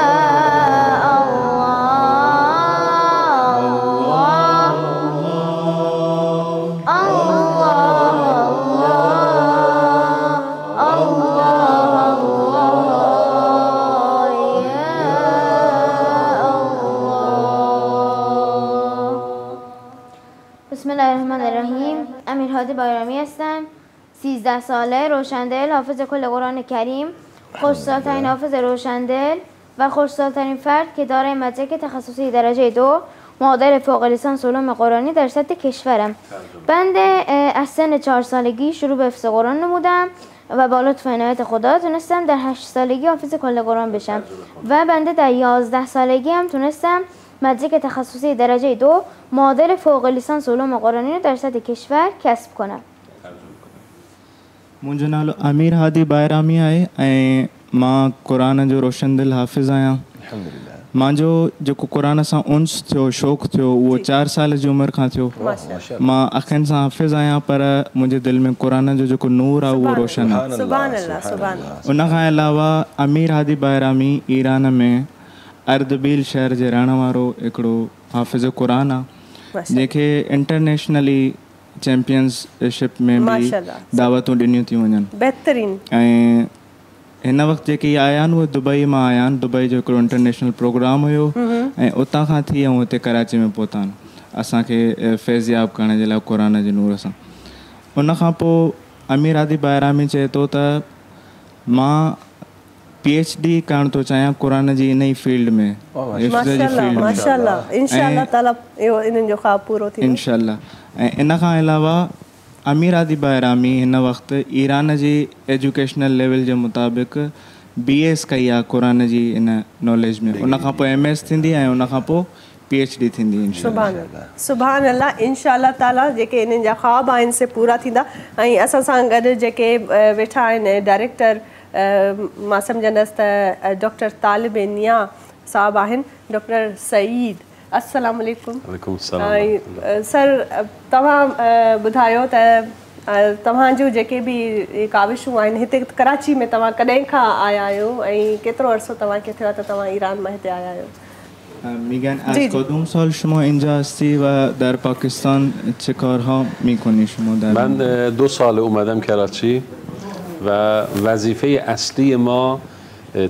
Bismillahirrahmanirrahim. امیر هادی بایرامی هستم. 13 ساله، روشندل، حافظ کل قرآن کریم، خوش‌سال‌ترین حافظ روشندل و خوش‌سال‌ترین فرد که دارای مدرک تخصصی درجه 2 معادل فوق لیسانس علوم قرآنی در سطح کشورم. بنده از سن 4 سالگی شروع به حفظ قرآن نمودم و با لطف و عنایت خدا تونستم در 8 سالگی حافظ کل قرآن بشم و بنده در 11 سالگی هم تونستم مدرک تخصصی درجه 2 معادل فوق لیسانس علوم قرآنی رو در سطح کشور کسب کنم. मुंहिंजो नालो अमीर हादी बायरामी आहे ऐं मां क़ुरान जो रोशनदिल हाफ़िज़ आहियां। मुंहिंजो जेको क़ुरान सां उन्स थियो, शौक़ु थियो, उहो 4 साल जी उमिरि खां थियो। मां अखियुनि सां हाफ़िज़ आहियां पर मुंहिंजे दिलि में क़ुरान जो जेको नूर आहे उहो रोशन आहे। उन खां अलावा अमीर हादी बायरामी ईरान में अर्दबील शहर जे रहण वारो हिकिड़ो हाफ़िज़ क़ुरान आहे जंहिंखे इंटरनेशनली चैम्पियनशिप में भी दावतूं ॾिनियूं थियूं वञनि। बहितरीन। ऐं हिन वक़्तु जेके इहे आया आहिनि उहे दुबई मां आया आहिनि। दुबई जो हिकिड़ो इंटरनेशनल प्रोग्राम हुयो ऐं उतां खां थी ऐं हिते कराची में पहुता आहिनि असांखे फैज़याब करण जे लाइ क़ुरान जे नूर सां। उन खां पोइ अमीर हादी बायरामी चए थो त मां PhD करण थो चाहियां क़ुरान जी इन ई फील्ड में। माशाल्लाह इंशाल्लाह ताला इहो इन्हनि जो ख़्वाब पूरो थींदो इंशाल्लाह। ऐं इन खां अलावा अमीर हादी बायरामी हिन वक़्तु ईरान जी एजुकेशनल लेवल जे मुताबिक़ BS कई आहे क़ुरान जी इन नॉलेज में। उन खां पोइ MS थींदी ऐं उन खां पोइ PhD थींदी इंशाल्लाह। सुभान अल्लाह इंशाल्लाह ताला जेके इन्हनि जा ख़्वाब आहिनि से पूरा थींदा। ऐं असां सां गॾु जेके वेठा आहिनि डायरेक्टर मां सम्झंदसि त डॉक्टर तालिब निया साहब आहिनि, डॉक्टर सईद। अस्सलाम वालेकुम। सर तव्हां ॿुधायो त तव्हांजूं जेके बि काविशूं आहिनि हिते कराची में तव्हां कॾहिं खां आया आहियो ऐं केतिरो अर्सो तव्हांखे थियो आहे त तव्हां ईरान मां हिते आया आहियो؟ میگن از کدوم سال شما اینجا هستی و در پاکستان چه کارها میکنی شما؟ من 2 سال اومدم کراچی و وظیفه اصلی ما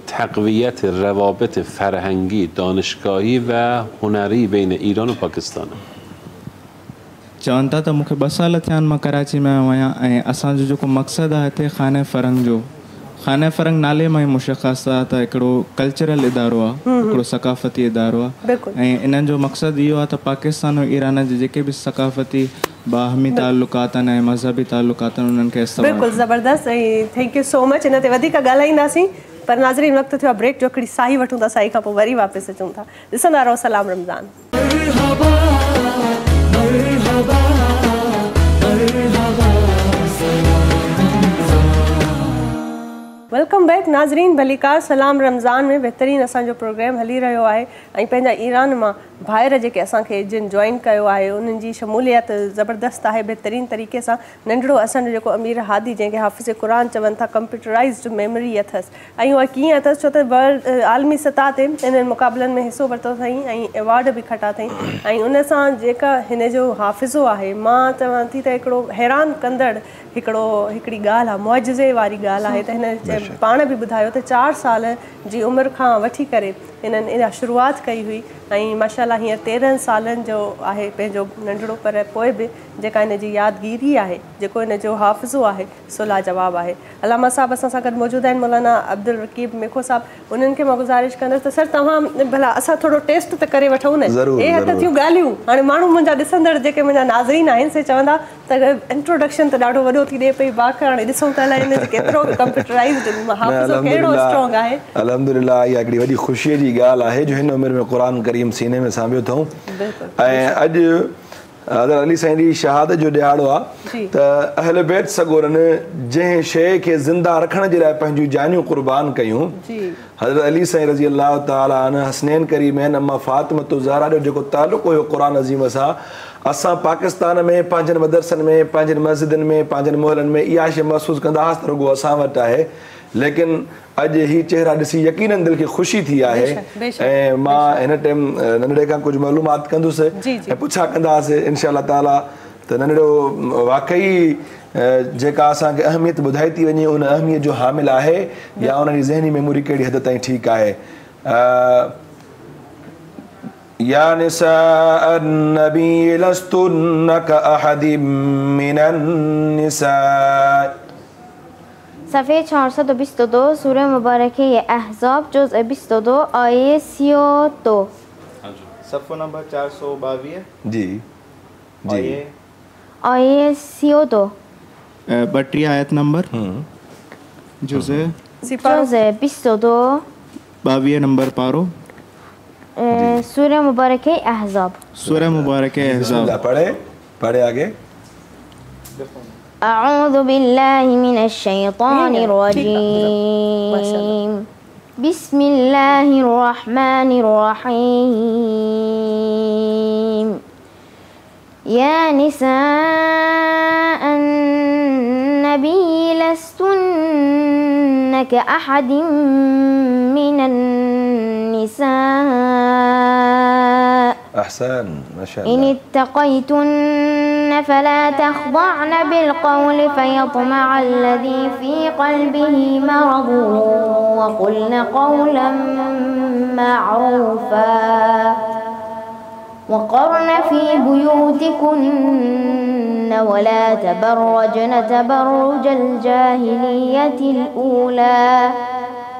تقویت روابط فرهنگی، دانشگاهی و هنری بین ایران و پاکستان. चवनि था त मूंखे 2 साल थिया आहिनि मां कराची में आयो आहियां ऐं असांजो जेको मक़सदु आहे हिते खाने फ़रंग जो, खाने फ़रंग नाले मां ई मुशख़्ख़स आहे त हिकिड़ो कल्चरल इदारो आहे, हिकिड़ो सक़ाफ़ती इदारो आहे ऐं इन्हनि जो मक़सदु इहो आहे त पाकिस्तान ऐं ईरान जे जेके बि सक़ाफ़ती बाहमी ताल्लुकात आहिनि ऐं मज़हबी ताल्लुकात आहिनि उन्हनि खे इस्तेमालु। बिल्कुलु ज़बरदस्त ऐं थैंक यू सो मच। इन ते वधीक ॻाल्हाईंदासीं पर नाज़रीन वक़्तु थियो आहे ब्रेक जो। हिकिड़ी साई वठूं था, साई खां पोइ वरी वापसि अचूं था। ॾिसंदा रहो सलाम रमज़ान। वेलकम बैक नाज़रीन। भलीकार सलाम रमज़ान में बहितरीन असांजो प्रोग्राम हली रहियो आहे ऐं पंहिंजा ईरान मां भाइर जेके असांखे जिन जॉइन कयो आहे उन्हनि जी शमूलियत ज़बरदस्त आहे। बहितरीन तरीक़े सां नंढड़ो असांजो जेको अमीर हादी जंहिंखे हाफ़िज़ क़ुरान चवनि था, कंप्यूटराइज़्ड मेमोरी अथसि ऐं उहा कीअं अथसि छो त वर्ल्ड आलमी सतह ते इन्हनि मुक़ाबलनि में हिसो वरितो अथई ऐं अवॉर्ड बि खटा अथई ऐं उन सां जेका हिन जो हाफ़िज़ो आहे मां चवां थी त हिकिड़ो हैरान कंदड़ हिकिड़ी ॻाल्हि आहे, मुआजिज़े वारी ॻाल्हि आहे त हिन पाण बि ॿुधायो त 4 साल जी उमिरि खां वठी करे हिननि इहा शुरूआति कई हुई ऐं माशाल्लाह माशाल्लाह हींअर 13 सालनि जो आहे पंहिंजो नंढड़ो पर पोइ बि जेका हिन जी यादगिरी आहे जेको हिन जो हाफ़िज़ो आहे सो लाजवाब आहे। अलामा साहब असां सां गॾु मौजूदु आहिनि मौलाना अब्दुल रकीब मेखो साहब। उन्हनि खे मां गुज़ारिश कंदसि त सर तव्हां भला असां थोरो टेस्ट त करे वठूं न। हे हथ थियूं ॻाल्हियूं हाणे माण्हू मुंहिंजा ॾिसंदड़ जेके मुंहिंजा नाज़रीन आहिनि से चवंदा त इंट्रोडक्शन त ॾाढो वॾो थी ॾिए पई बाक़ी हाणे ॾिसूं त अलाए हिन जो केतिरो कंप्यूटराइज़्ड हाफ़िज़ो कहिड़ो स्ट्रॉन्ग आहे। अल्हम्दुलिल्लाह इहा हिकिड़ी वॾी ख़ुशीअ जी ॻाल्हि आहे जो हिन उमिरि में क़ुरान करीम सीने में सांभियो अथऊं। ऐं अॼु हज़रत अली साईं जी शहादत जो ॾियारो आहे त अहल बैत सगोरनि जंहिं शइ खे ज़िंदा रखण जे लाइ पंहिंजूं जानियूं क़ुर्बान कयूं। हज़रत अली साईं रज़ी अल्लाह ताला अन्हु हसनैन करीमैन अम्मा फ़ातिमतु ज़हरा जो जेको तालुक़ु हुयो क़ुरान अज़ीम सां असां पाकिस्तान में पंहिंजनि मदरसनि में पंहिंजनि मस्जिदनि में पंहिंजनि मोहलनि में इहा शइ महसूसु कंदा हुआसीं त रुॻो असां वटि आहे। लेकिन अॼु ही चेहरा ॾिसी यकीनन दिलि खे ख़ुशी थी आहे। ऐं मां हिन टाइम नंढड़े खां कुझु मालूमात कंदुसि ऐं पुछा कंदासीं इनशा अल्लाह ताला त नंढड़ो वाक़ई जेका असांखे अहमियत ॿुधाई थी वञे उन अहमियत जो हामिल आहे या उन जी ज़हनी मेमोरी कहिड़ी हद ताईं ठीकु आहे। या निसा नबी लस्तुन्न कअहदिम मिनन निसा। صفحه 422 سوره مبارکه احزاب جزء 22 آیه 32 صفحه نمبر 422 जी آیه 32 32 आयत नंबर जुज़े 22 22 नंबर पारो सूरह मुबारक अहज़ाब। सूरह मुबारक अहज़ाब पढ़े आगे। أعوذ بالله من الشيطان الرجيم بسم الله الرحمن الرحيم يا نساء النبي لستن كأحد من النساء أحسن ما شاء الله إن اتقيتن فلا تخضعن بالقول فيطمع الذي في قلبه مرض وقلن قولا معروفا وقرن في بيوتكن ولا تبرجن تبرج الجاهلية الأولى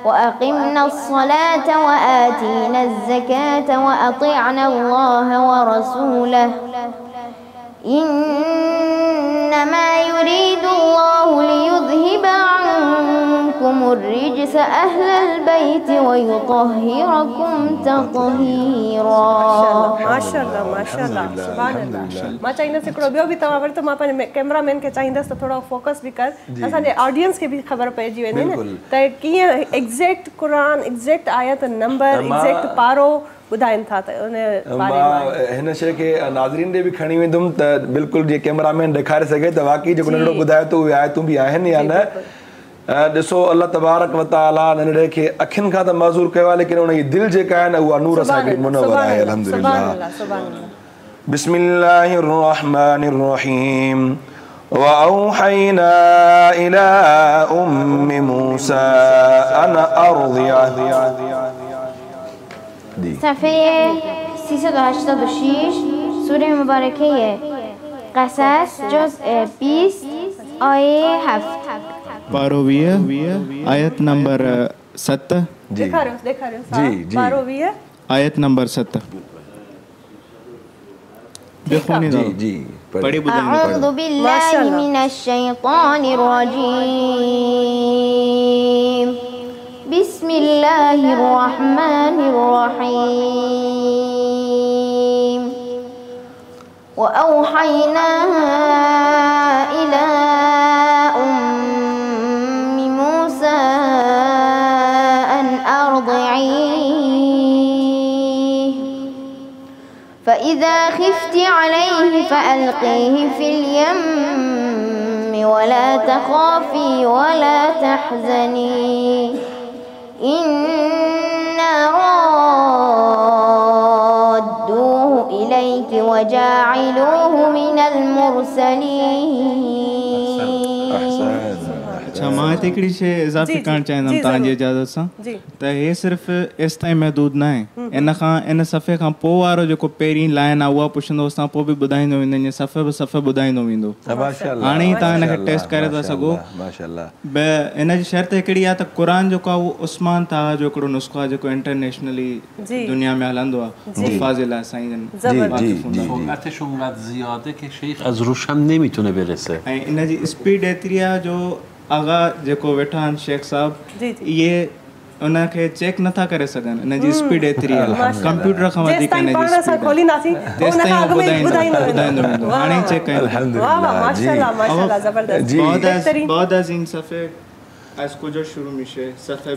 وأقمنا الصلاة وآتينا الزكاة وأطعنا الله ورسوله إنما يريد الله ليذهب عنكم الرجس أهل البيت ويطهركم تطهيرا। माशाल्लाह माशाल्लाह सुभान अल्लाह। मां चाहींदसि हिकिड़ो ॿियो बि तव्हां वटि त मां पंहिंजे कैमरामैन खे चाहींदसि त थोरो फोकस बि कर असांजे ऑडियंस खे बि ख़बर पइजी वेंदी न त कीअं एग्ज़ैक्ट क़ुरान एग्ज़ैक्ट आयत नंबर एग्ज़ैक्ट पारो ॿुधाइनि था त उन बारे में हिन शइ खे नाज़रीन ॾे बि खणी वेंदुमि त बिल्कुलु जीअं कैमरामैन ॾेखारे सघे त वाक़ई जेको नंढड़ो ॿुधाए थो उहे आयतूं बि आहिनि या न। ॾिसो अल्लाह तबारक व तआला नंढड़े खे अखियुनि खां त माज़ूर कयो आहे लेकिन उन जी दिलि जेका आहे न उहा नूर सां हिकिड़ी मुनव्वर आहे। अल्हम्दुलिल्लाह बिस्मिल्लाहिर रहमानिर रहीम وأوحينا إلى أم موسى أن أرضعه صفحه 386 سوره مبارکه قصص جزء 20 آیه 7 पारो 20 आयत नंबर 7 ॾेखारियो पारो 20 आयत नंबर 7 देखो नहीं जी जी أعوذ بالله من الشيطان الرجيم بسم الله الرحمن الرحيم وأوحينا إلى أم موسى أن أرضعيه فإذا خفت عليه فألقيه في اليم ولا تخافي ولا تحزني إنا رادوه إليك وجاعلوه من المرسلين अच्छा मां हिते हिकिड़ी शइ इज़ाफ़ी करणु चाहींदुमि तव्हांजी इजाज़त सां त हे सिर्फ़ु एसि ताईं महदूद न आहे इन सफ़े खां पोइ वारो जेको पहिरीं लाइन आहे उहा पुछंदो असां पोइ बि ॿुधाईंदो वेंदो ईअं सफ़े ॿुधाईंदो वेंदो हाणे ई तव्हां हिनखे टेस्ट करे था सघो हिन जी शर्त हिकिड़ी आहे त क़ुरान जेको आहे उहो उस्मान ताहा जो हिकिड़ो नुस्ख़ो आहे जेको इंटरनेशनली दुनिया में हलंदो आहे फाज़िला साईं سرعتش اونقدر زیاده که شیخ از روش هم نمیتونه برسه इन जी स्पीड एतिरी आहे जो आगा जेको वेठा आहिनि शेख साहब इहे उनखे चेक नथा करे सघनि इन जी स्पीड एतिरी आहे कंप्यूटर खां वधीक इन जी स्पीड ॿुधाईंदो हाणे चेक कयूं بعد از این صفحه از کجا شروع میشه صفحه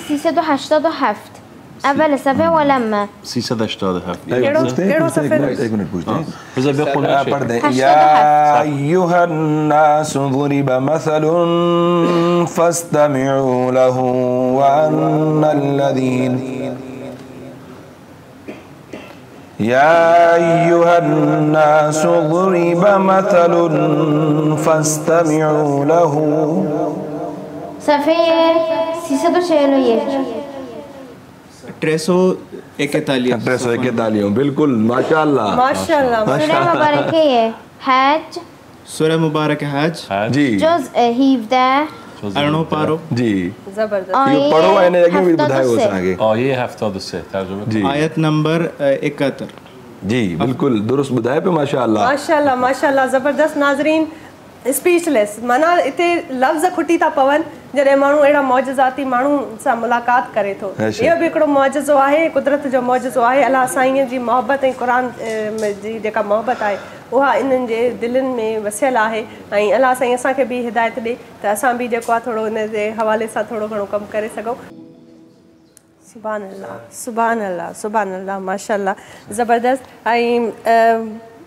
387 اول صفحه ولما 387 केड़ो सफ़े بذار بخونم पढ़ दें या अय्युहा الناس ضرب مثل فاستمعوا له وأن الذين يا أيها الناس ضرب مثل فاستمعوا له صفحه 341 341 बिल्कुल माशाअल्लाह सूरह मुबारक है हज सूरह मुबारक हज जी जुज़ 17 अरणो पारो जी जबरदस्त ये पढ़ो मैंने जगह भी बताया हो आगे آیه 73 ترجمه जी आयत नंबर 71 जी बिल्कुल दुरुस्त बुधाए पे माशाअल्लाह माशाअल्लाह माशाअल्लाह ज़बरदस्त नाज़रीन स्पीचलेस माना इते लफ़्ज़ खुटी था पवनि जॾहिं माण्हू अहिड़ा मौजज़ाती माण्हू सां मुलाक़ात करे थो इहो बि हिकिड़ो मौजज़ो आहे कुदरत जो मौजज़ो आहे अलाह साईं जी मोहबत ऐं क़ुर जी जेका मोहबत आहे उहा इन्हनि जे दिलनि में वसियल आहे ऐं अलाह साईं असांखे बि हिदायत ॾे त असां बि जेको आहे थोरो इन जे हवाले सां थोरो घणो कमु करे सघूं सुभान अल्लाह सुभान अल्लाह सुभान अल्लाह माशाअल्लाह ज़बरदस्त ऐं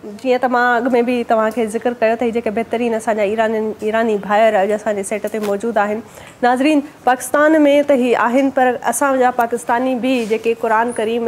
जीअं त मां अॻु में बि तव्हांखे ज़िक्र कयो त जेके बहितरीन असांजा ईरानी भाइर अॼु असांजे सेट ते मौजूदु आहिनि नाज़रीन पाकिस्तान में त ही आहिनि पर असांजा पाकिस्तानी बि जेके क़ुर करीम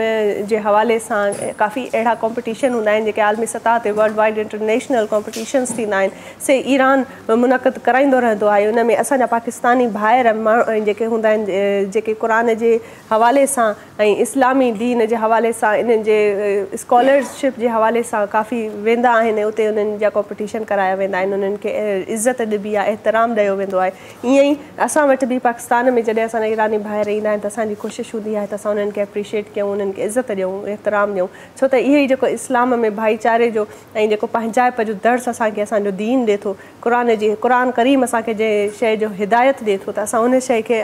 जे हवाले सां काफ़ी अहिड़ा कॉम्पिटिशन हूंदा आहिनि जेके आलमी सतह ते वर्ल्ड वाइड इंटरनेशनल कॉम्पिटिशन्स थींदा आहिनि से ईरान मुनक़द कराईंदो रहंदो आहे उन में असांजा पाकिस्तानी भाइर माण्हू जेके हूंदा आहिनि जेके क़ुर जे हवाले सां ऐं इस्लामी दीन जे हवाले सां इन्हनि जे स्कॉलरशिप जे हवाले सां काफ़ी वेंदा आहिनि उते उन्हनि जा कॉम्पिटिशन कराया वेंदा आहिनि उन्हनि खे इज़त ॾिबी आहे एतिराम ॾियो वेंदो आहे ईअं ई असां वटि बि पाकिस्तान में जॾहिं असांजा ईरानी भाइर ईंदा आहिनि त असांजी कोशिशि हूंदी आहे त असां उन्हनि खे एप्रिशिएट कयूं उन्हनि खे इज़त ॾियूं एतिराम ॾियूं छो त इहो ई जेको इस्लाम में भाईचारे जो ऐं जेको पंहिंजाइप जो दर्स असांखे असांजो दीन ॾिए थो क़ुर करीम असांखे जंहिं शइ जो हिदायत ॾिए थो त असां उन शइ खे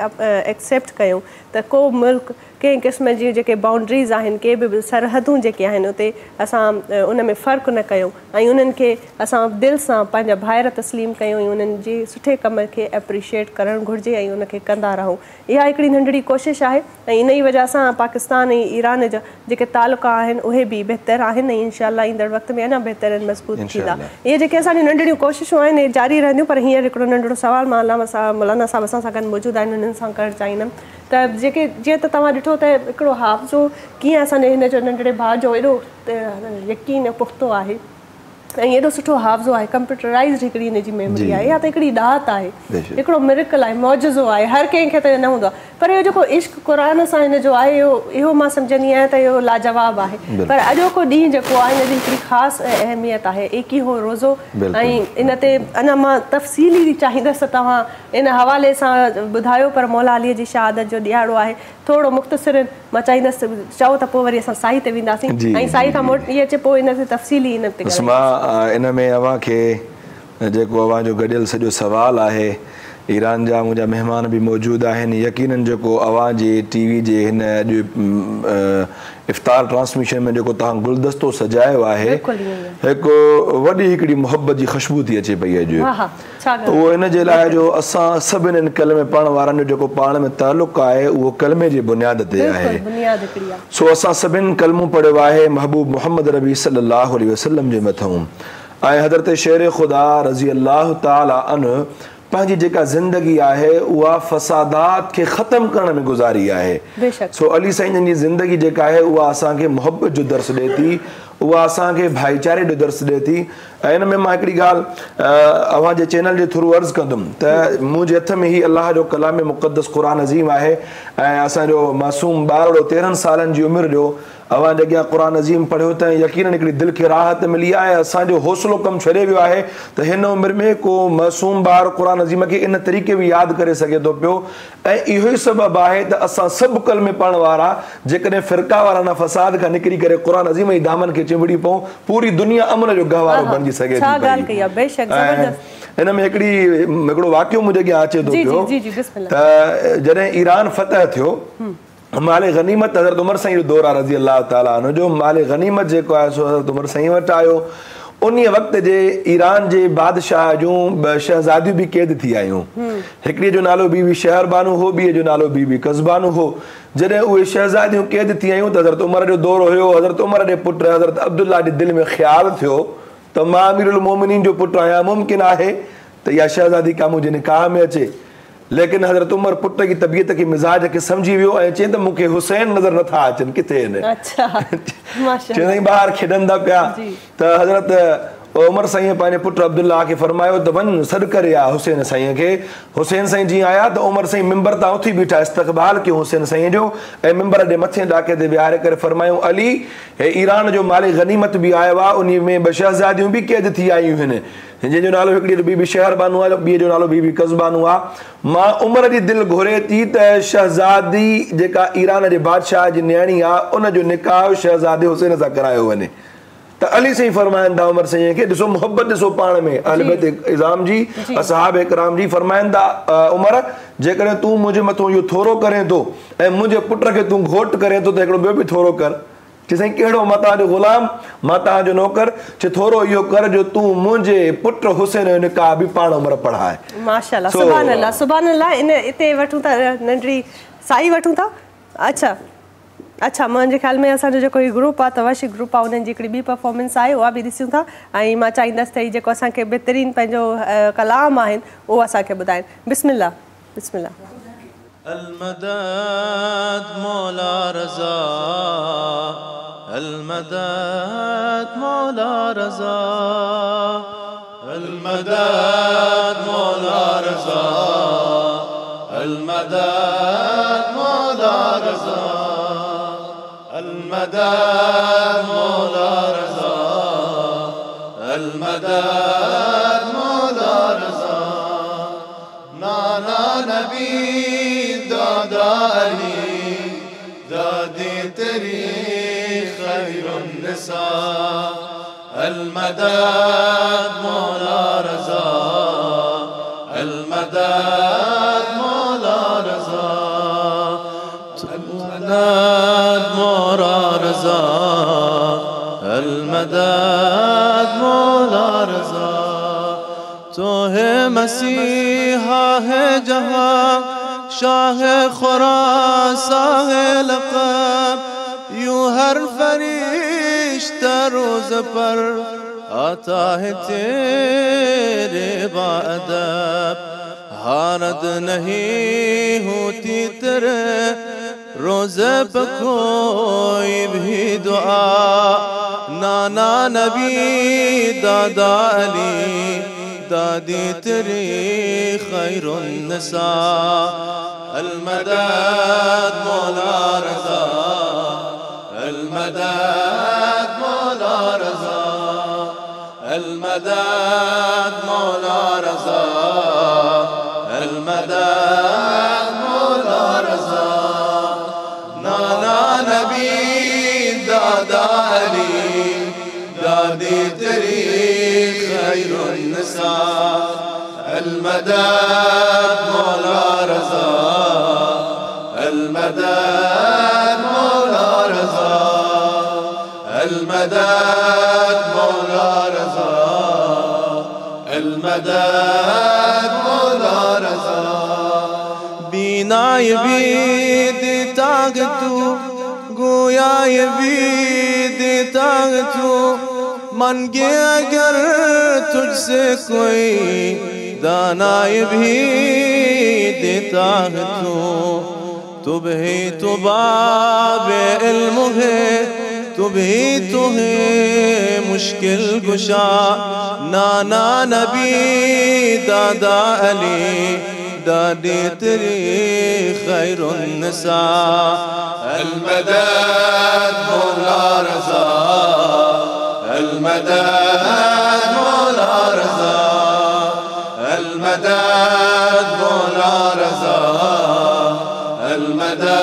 एक्सेप्ट कयूं त को मुल्क कंहिं क़िस्म जी जेके बाउंड्रीज़ आहिनि के बि सरहदूं जेके आहिनि उते असां उन में फ़र्क़ु न कयूं ऐं उन्हनि खे असां दिलि सां पंहिंजा भाइर तस्लीम कयूं ऐं उन्हनि जे सुठे कम खे एप्रिशिएट करणु घुरिजे ऐं उनखे कंदा रहूं इहा हिकिड़ी नंढड़ी कोशिशि आहे ऐं इन ई वजह सां पाकिस्तान ऐं ईरान जा जेके तालुका आहिनि उहे बि बहितर आहिनि ऐं इनशाअल्लाह ईंदड़ वक़्त में अञा बहितर मज़बूत थींदा इहे जेके असांजी नंढड़ियूं कोशिशूं आहिनि इहे जारी रहंदियूं पर हींअर हिकिड़ो नंढड़ो सुवालु मां मौलाना साहिब असां सां गॾु मौजूदु आहिनि उन्हनि सां करणु चाहींदमि त जेके जीअं त तव्हां ॾिठो त हिकिड़ो हाफ़्ज़ो कीअं असांजे हिन जो नंढड़े भाउ जो एॾो यकीन पुख़्तो आहे ऐं एॾो सुठो हाफ़्ज़ो आहे कंप्यूटराइज़्ड हिकिड़ी हिन जी मेमोरी आहे या त हिकिड़ी ॾात आहे हिकिड़ो मिरेकल आहे मौजज़ो आहे हर कंहिंखे त न हूंदो आहे पर इहो जेको इश्क क़ुर सां हिन जो आहे इहो मां सम्झंदी आहियां त इहो लाजवाब आहे पर अॼोको ॾींहुं जेको आहे हिन जी हिकिड़ी ख़ासि अहमियत आहे एकी हो रोज़ो ऐं इन ते अञा मां तफ़सीली चाहींदसि तव्हां इन हवाले सां ॿुधायो पर मौला अलीअ जी शहादत जो ॾियारो आहे थोरो मुख़्तसिर मां चाहींदसि चओ त पोइ वरी असां साई ते वेंदासीं ऐं साई खां इहे अचे पोइ इन ते तफ़सीली इन ते इन में अव्हां खे जेको अव्हां जो गॾियल सॼो सुवालु आहे ईरान जा मुंहिंजा महिमान बि मौजूदु आहिनि यकीनन जेको अव्हां जे टीवी जे हिन अॼु इफ़्तार ट्रांसमिशन में जेको तव्हां गुलदस्तो सजायो आहे हिकु वॾी हिकिड़ी मुहबत जी ख़ुशबू थी अचे पई अॼु उहो इन जे लाइ जो असां सभिनी कलमे पढ़ण वारनि जो जेको पाण में तालुक़ु आहे उहो कलमे जी बुनियाद ते आहे सो असां सभिनी कलमो पढ़ियो आहे महबूब मोहम्मद रबी सल्लल्लाहु अलैहि वसल्लम जे मथां ऐं हज़रत शेर ख़ुदा रज़ी अल्लाह ताला अन्हु पंहिंजी जेका ज़िंदगी आहे उहा फ़सादात खे ख़तमु करण में गुज़ारी आहे सो अली साईं जी ज़िंदगी जेका आहे उहा असांखे मुहबत जो दर्स ॾिए थी उहा असांखे भाईचारे जो दर्स ॾिए थी ऐं इन में मां हिकिड़ी ॻाल्हि अव्हां जे चैनल जे थ्रू अर्ज़ु कंदुमि त मुंहिंजे हथ में ही अलाह जो कलाम मुक़द्दस क़ुरान अज़ीम आहे ऐं असांजो मासूम ॿारड़ो 13 सालनि जी उमिरि जो अव्हां जे अॻियां क़ुरान अज़ीम पढ़ियो त यकीनन हिकिड़ी दिलि खे राहत मिली आहे। असांजो हौसलो कमु छॾे वियो आहे त हिन उमिरि में को मासूम ॿारु क़ुरान अज़ीम खे इन तरीक़े बि यादि करे सघे थो पियो ऐं इहो ई सबबु आहे त असां सभु कलमे पढ़ण वारा जेकॾहिं फ़िरका वारा फसाद खां निकिरी करे क़ुरान अज़ीम जी दामन खे चिंबड़ी पऊं पूरी दुनिया अमन जो गहवारो बणिजी सघे थी। हिन में हिकिड़ो वाक़ियो मुंहिंजे अॻियां अचे थो पियो त जॾहिं ईरान फतह थियो माले गनीमत हज़रत उमर साईं जो दौर आहे रज़ी अल्लाह ताला अन्हु जो माले गनीमत जेको आहे सो हज़रत उमर साईं वटि आयो। उन वक़्त जे ईरान जे बादशाह जूं शहज़ादियूं बि क़ैद थी आयूं। हिकिड़ीअ जो नालो बीबी शहरबानू हो, ॿिए जो नालो बीबी कज़बानू हो। जॾहिं उहे शहज़ादियूं क़ैद थी आयूं त हज़रत उमर जो दौर हुयो। हज़रत उमर जे पुटु हज़रत अब्दुल्ला जे दिलि में ख़्यालु थियो त मां अमीरुल मोमिनीन जो पुटु आहियां, मुमकिन आहे त इहा शहज़ादी का मुंहिंजे निकाह में अचे। लेकिन हज़रत उमर पुट जी तबियत खे मिज़ाज खे सम्झी वियो ऐं चई त मूंखे हुसैन नज़र नथा अचनि किथे आहिनि। चई ॿार खेॾंदा पिया त हज़रत उमर साईं पंहिंजे पुटु अब्दुल्ला खे फरमायो त वञ सॾु करे आ हुसैन साईं खे। हुसैन साईं जीअं आया त उमर साईं मिंबर तां उथी बीठा, इस्तक़बाल कयो हुसैन साईं जो ऐं मिंबर जे मथे ॾाके ते विहारे करे फरमायूं अली हे ईरान जो माले गनीमत बि आयो आहे, उन में 2 शहज़ादियूं बि क़ैद थी आयूं आहिनि जंहिंजो नालो हिकिड़ी बीबी शहरबानू आहे, ॿिए जो नालो बीबी कज़बानू आहे। मां उमर जी दिलि घुरे थी त शहज़ादी जेका ईरान जे बादशाह जी न्याणी आहे उन जो निकाह शहज़ादे हुसैन सां करायो वञे। त अली साईं फरमाइनि था उमर साईं खे, ॾिसो मुहबत ॾिसो पाण में अहल बैत इज़ाम जी असहाब इकराम जी। फरमाइनि था उमर जेकॾहिं तूं मुंहिंजे मथां इहो थोरो करे थो ऐं मुंहिंजे पुट खे तूं घोट करे थो त हिकिड़ो ॿियो बि थोरो कर। चई साईं कहिड़ो? मां तव्हांजो ग़ुलाम, मां तव्हांजो नौकर। चए थोरो इहो कर जो तूं मुंहिंजे पुट हुसैन जो निकाह बि पाण उमर पढ़ाए। माशाअल्लाह, सुभान अल्लाह, सुभान अल्लाह। इन हिते वठूं था नंढड़ी साई वठूं था। अच्छा मुंहिंजे ख़्याल में असांजो जेको हीउ ग्रुप आहे तवशी ग्रुप आहे, उन्हनि जी हिकिड़ी ॿी परफॉर्मेंस आहे, उहा बि ॾिसूं था। ऐं मां चाहींदसि त हीउ जेको असांखे बहितरीनु पंहिंजो कलाम आहिनि उहो असांखे ॿुधाइनि। बिस्मिल्लाह बिस्मिल्लाह। المدد مولا رضا، المدد مولا رضا، المدد مولا رضا، المدد مولا رضا، المدد مولا رضا، المدد مولا رضا، نانا نبی دادا علی دادی تیری خیر النساء، المدد مولا رضا، المدد مولا رضا، المدد مولا رضا، المدد مولا رضا، تو ہے مسیحا ہے جہاں شاہ خراسان ہے لقب، یوں ہر فرشتہ روز پر آتا ہے تیرے باادب، حالت نہیں ہوتی تیرے روزے پہ کوئی بھی دعا، نانا نبی دادا علی دادی تیری خیر النساء، المدد مولا رضا، المدد مولا رضا، المدد مولا رضا، المدد مولا رضا، نانا نبی دادا علی دادی تیری خیر النساء، المدد مولا رضا، المدد مولا رضا، المدد مولا رضا، المدد مولا رضا، بینای دیتا تو گویای دیتا تو من گے اگر تجھ سے کوئی دانائی بھی دیتا تو بھی تو باب علم ہے، تو بھی تو ہے मुश्किल कुशा नाना नबी दादा अली दादी तेरी खैरुन्निसा المدد مولا رضا المدد مولا رضا المدد مولا رضا المدد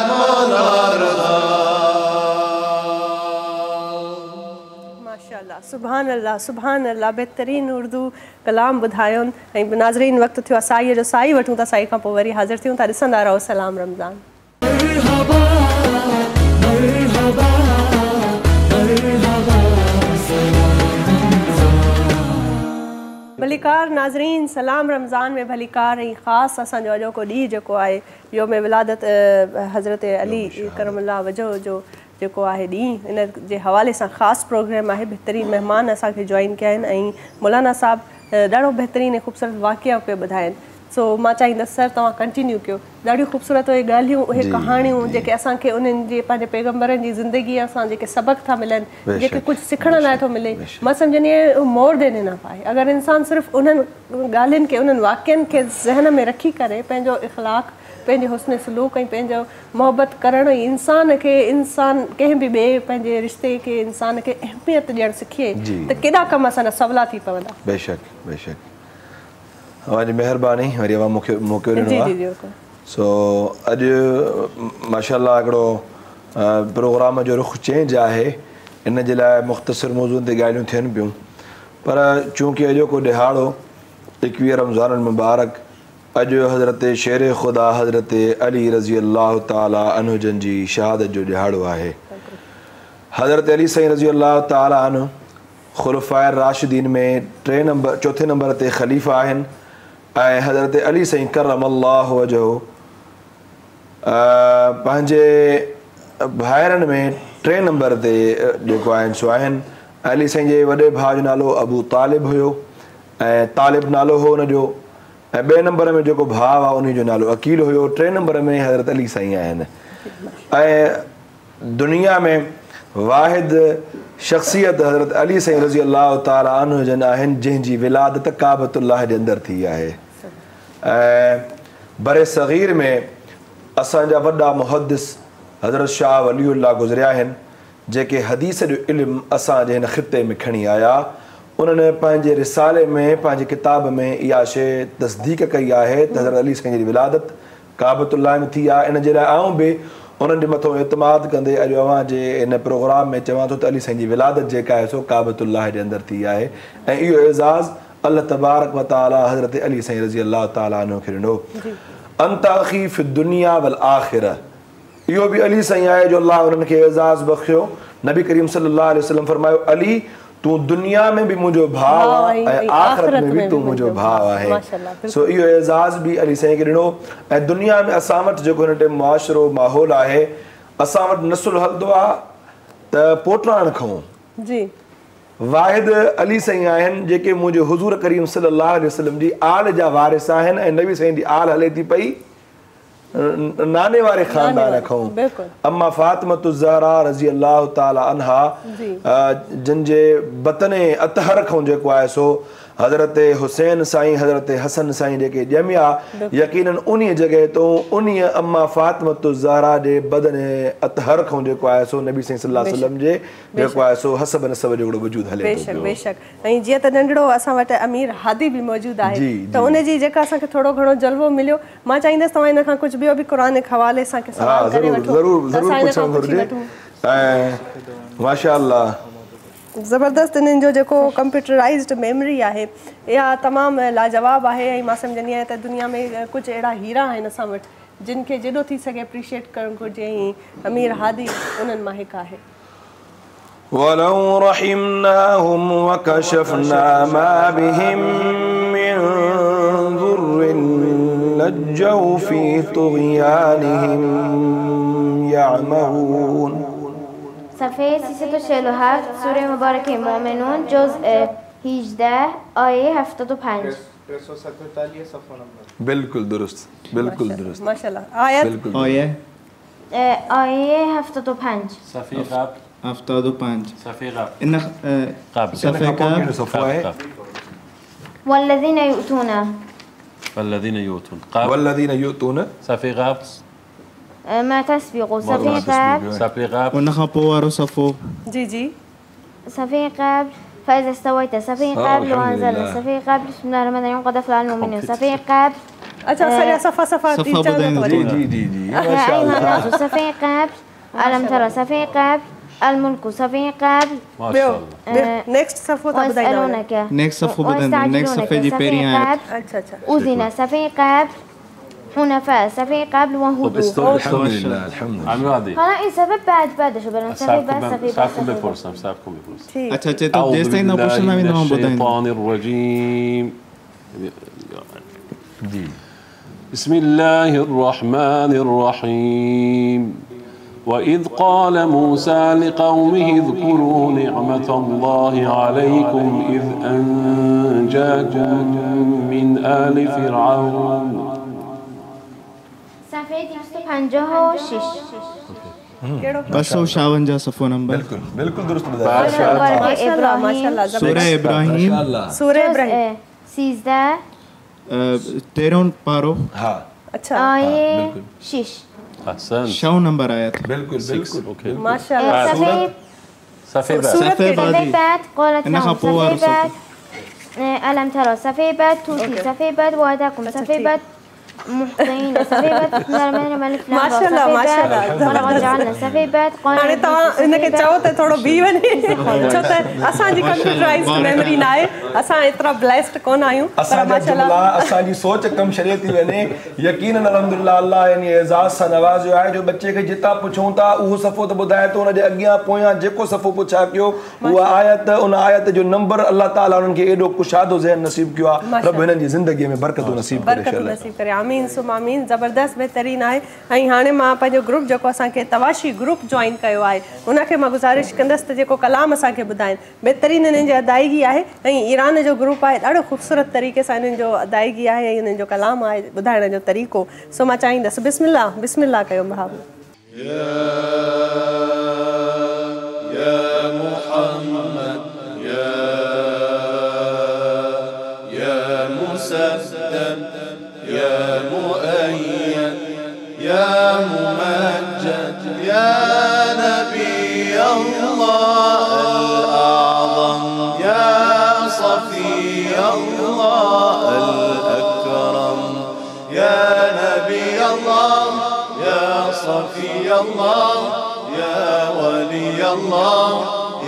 مولا رضا माशाअल्लाह सुभान अल्लाह सुभान अल्लाह बहितरीन उर्दू कलाम ॿुधायो ऐं नाज़रीन वक़्तु थियो आहे साईअ जो साई वठूं था साई खां पोइ वरी हाज़िर थियूं था ॾिसंदा रहो सलाम रमज़ान भलीकार नाज़रीन सलाम रमज़ान में भलीकार ऐं ख़ासि असांजो अॼोको ॾींहुं जेको आहे योम विलादत हज़रत अली करमल्लाह वजह जो जेको आहे ॾींहुं इन जे हवाले सां ख़ासि प्रोग्राम आहे बहितरीन महिमान असांखे जॉइन कया आहिनि ऐं मौलाना साहिबु ॾाढो बहितरीन ऐं ख़ूबसूरत वाक़िया पिया ॿुधाइनि सो मां चाहींदसि सर तव्हां कंटिन्यू कयो ॾाढियूं ख़ूबसूरत उहे ॻाल्हियूं उहे कहाणियूं जेके असांखे उन्हनि जे पंहिंजे पैगम्बरनि जी ज़िंदगीअ सां जेके सबक़ था मिलनि जेके कुझु सिखण लाइ थो मिले मां सम्झंदी आहियां मोर देन इनफ आहे अगरि इंसानु सिर्फ़ु उन्हनि ॻाल्हियुनि खे उन्हनि वाक्यनि खे ज़हन में रखी करे पंहिंजो इख़लाक़ पंहिंजे हुस्न सलूक ऐं पंहिंजो मोहबत करणु ऐं इंसान खे इंसान कंहिं बि ॿिए पंहिंजे रिश्ते खे इंसान खे अहमियत ॾियणु सिखे त केॾा कम असांजा सवला थी पवंदा बेशक बेशक तव्हांजी महिरबानी वरी अवां मूंखे मौक़ो ॾिनो आहे सो अॼु माशाअल्लाह हिकिड़ो प्रोग्राम जो रुख़ चेंज आहे इन जे लाइ मुख़्तसिर मौज़ूअनि ते ॻाल्हियूं थियनि पियूं पर चूंकि अॼोको ॾिहाड़ो 21 रमज़ान मुबारक अॼु हज़रत शेर ख़ुदा हज़रत अली रज़ी अल्लाह ताला अन्हु जन जी शहादत जो ॾिहाड़ो आहे हज़रत अली साईं रज़ी अल्लाह ताला अन्हु ख़ुलफ़ाए राशिदीन में चौथे नंबर ते ख़लीफ़ा आहिनि ऐं हज़रत अली साईं करमल्लाहु वजहु पंहिंजे भाइरनि में 3 नंबर ते जेको आहिनि सो आहिनि अली साईं जे वॾे भाउ जो नालो अबू तालिब हुयो ऐं तालिब नालो हो हुनजो ऐं 2 नंबर में जेको भाउ आहे उन जो नालो अकील हुयो 3 नंबर में हज़रत अली साईं आहिनि ऐं दुनिया में वाहिद शख़्सियत हज़रत अली साईं रज़ी अल्लाह ताला अन्हु जन आहिनि जंहिंजी विलादत काबतुल्लाह जे अंदरि थी आहे ऐं बरे सग़ीर में असांजा वॾा मुहद्दिस हज़रत शाह वलीउल्लाह गुज़रिया आहिनि जेके हदीस जो इल्मु असांजे हिन ख़िते में खणी आया उन्हनि पंहिंजे रिसाले में पंहिंजे किताब में इहा शइ तस्दीक कई आहे त हज़रत अली साईं जी विलादत काबतुल्लाह में थी आहे इन जे लाइ आऊं बि उन्हनि जे मथां एतमाद कंदे अॼु अव्हां जे इन प्रोग्राम में चवां थो त अली साईं जी विलादत जेका आहे सो काबतुल्लाह जे अंदरि थी आहे ऐं इहो एज़ाज़ अल्लाह तबारक व ताला हज़रत अली साईं रज़ी अल्लाह ताला अन्हु खे ॾिनो अंत अख़ी फ़ि दुनिया वल आख़िरा इहो बि अली साईं आहे जो अल्लाह उन्हनि खे एज़ाज़ बख़्शियो नबी करीम सल्लल्लाहु अलैहि वसल्लम फरमायो अली तूं दुनिया में बि मुंहिंजो भाउ आहे ऐं आख़िरत में बि तूं मुंहिंजो भाउ आहे सो इहो एज़ाज़ बि अली साईं खे ॾिनो ऐं दुनिया में असां वटि जेको हिन टाइम मुआशिरो माहौल आहे असां वटि नसुल हलंदो आहे त पोटाण खऊं जी वाहिद अली साईं आहिनि जेके मुंहिंजे हुज़ूर करीम सल्लल्लाहु अलैहि वसल्लम जी आल जा वारिस आहिनि ऐं नबी साईं जी आल हले थी पई नाने वारे ख़ानदान खऊं अम्मा फातिमतु ज़हरा रज़ी अल्लाह ताला अन्हा जिन जे बतने अतहर खां जेको आहे सो हज़रत हुसैन साईं हज़रत हसन साईं जेके ॼमिया यकीनन उन जॻह तो उन अम्मा फातिमतु ज़हरा जे बदने अतहर खां जेको आहे सो नबी साईं सल्लल्लाहु अलैहि वसल्लम जे जेको आहे सो हसब नसब जो वजूद हले बेशक बेशक ऐं जीअं त नंढड़ो असां वटि अमीर हादी बि मौजूद आहे त उन जी जेका असांखे थोरो घणो जलवो मिलियो मां चाहींदसि तव्हां इन खां कुझु ॿियो बि क़ुरान के हवाले असांखे सवाल करे वठो ज़रूरु पुछणु घुरिजे ऐं माशाअल्लाह ज़बरदस्त इन्हनि जो जेको कंप्यूटराइज़्ड मेमरी आहे इहा तमामु लाजवाब आहे ऐं मां सम्झंदी आहियां त दुनिया में कुझु अहिड़ा हीरा आहिनि असां वटि जिन खे जेॾो थी सघे एप्रिशिएट करणु घुरिजे ऐं अमीर हादी उन्हनि मां हिकु आहे ولو رحمناهم وكشفنا ما بهم من ضر لجوا في طغيانهم يعمهون صفحه 347 سوره مبارکه مومنون جزء 18 آیه 75 347 صفحه नंबर बिल्कुल दुरुस्त माशाअल्लाह आयत आयत آیه 75 صفحه قبل 75 صفحه قبل إن قبل صفحة قبل قبل. والذين يؤتون والذين يؤتون قبل والذين يؤتون صفحه قبل ما تسبق صفحة قبل صفحه قبل उन खां पोइ वारो सफ़ो जी जी صفحة قبل فإذا استويت صفحة قبل وأنزلنا صفحة قبل بسم الله الرحمن الرحيم قد أفلح المؤمنون صفحة قبل अच्छा सर صفحة صفحة صفحة بدين जी जी जी जी يا أيها الناس صفحة قبل ألم ترى صفحة قبل الملك صفحة قبل ما شاء الله नेक्स्ट सफ़ो था ॿुधाईंदा वञो ويسألونك नेक्स्ट सफ़ो ॿुधाईंदा नेक्स्ट सफ़े जी पहिरीं आयत अच्छा अच्छा أذن صفحة قبل حنفاء صفحة قبل وهدوء الحمد لله الحمد لله عمي وادي حالا این صفحه بعد شو برن صفحه بعد صفحه بعد سابكم صفحه بپرسم سابكم بپرسم ठीक अच्छा अच्छा तो أعوذ जेसि ताईं न بالله पुछंदा من वेंदा मां ॿुधाईंदुमि الشيطان الرجيم जी بسم الله الرحمن الرحيم وإذ قال موسى لقومه اذكروا نعمة الله عليكم إذ أنجاكم من آل فرعون صفحه 256 256 सफ़ो नंबर बिल्कुल बिल्कुल दुरुस्त बताया माशाल्लाह माशाल्लाह सूरह इब्राहिम सूरह इब्राहिम 13 13 पारो हाँ अच्छा آیه 6 أحسن 6 नंबर आयत बिल्कुल बिल्कुल أوكي माशाल्लाह صفحة بعد सूरत صفحة कहिड़ी بعد بعد قالت إنها لهم قوة صفحه بعد ألم ترى صفحه بعد توتي صفحه بعد وآتاكم صفحه بعد محسنين صفحه بعد بسم الله الرحمن الرحيم الف لام را माशाल्लाह صفحه माशाल्लाह بعد ولقد جعلنا صفحه بعد हाणे तव्हां हिनखे चओ त थोरो बीह वञे छो त असांजी कंप्यूटराइज़ मेमोरी न आहे असां एतिरा ब्लेस्ड कोन आहियूं पर असांजा माशाल्लाह जुमला असांजी सोच कम छॾे थी वञे यकीनन अल्हम्दुलिल्लाह अल्लाह यानी एज़ाज़ सां नवाज़ियो आहे जो बच्चे खे जितां पुछूं था उहो सफ़ो त ॿुधाए थो हुनजे अॻियां पोयां जेको सफ़ो पुछा कयो उहा आयत उन आयत जो नंबर अल्लाह ताला उन्हनि खे एॾो कुशादो ज़हन नसीब कयो आहे रब हिननि जी ज़िंदगीअ में बरकतूं नसीब करे बरकत नसीब करे आमीन सुम आमीन ज़बरदस्त बहितरीन आहे ऐं हाणे मां पंहिंजो ग्रुप जेको असांखे तवाशी ग्रुप जॉइन कयो आहे उनखे मां गुज़ारिश कंदसि त जेको कलाम असांखे ॿुधाइनि बहितरीन हिननि जी अदायगी आहे ऐं ईरान जो ग्रुप आहे ॾाढो ख़ूबसूरत तरीक़े सां हिननि जो अदायगी आहे ऐं हिननि जो कलाम आहे ॿुधाइण जो तरीक़ो सो मां चाहींदसि बिस्मिल्लाह बिस्मिल्लाह कयो भाउ صفي الله يا ولي الله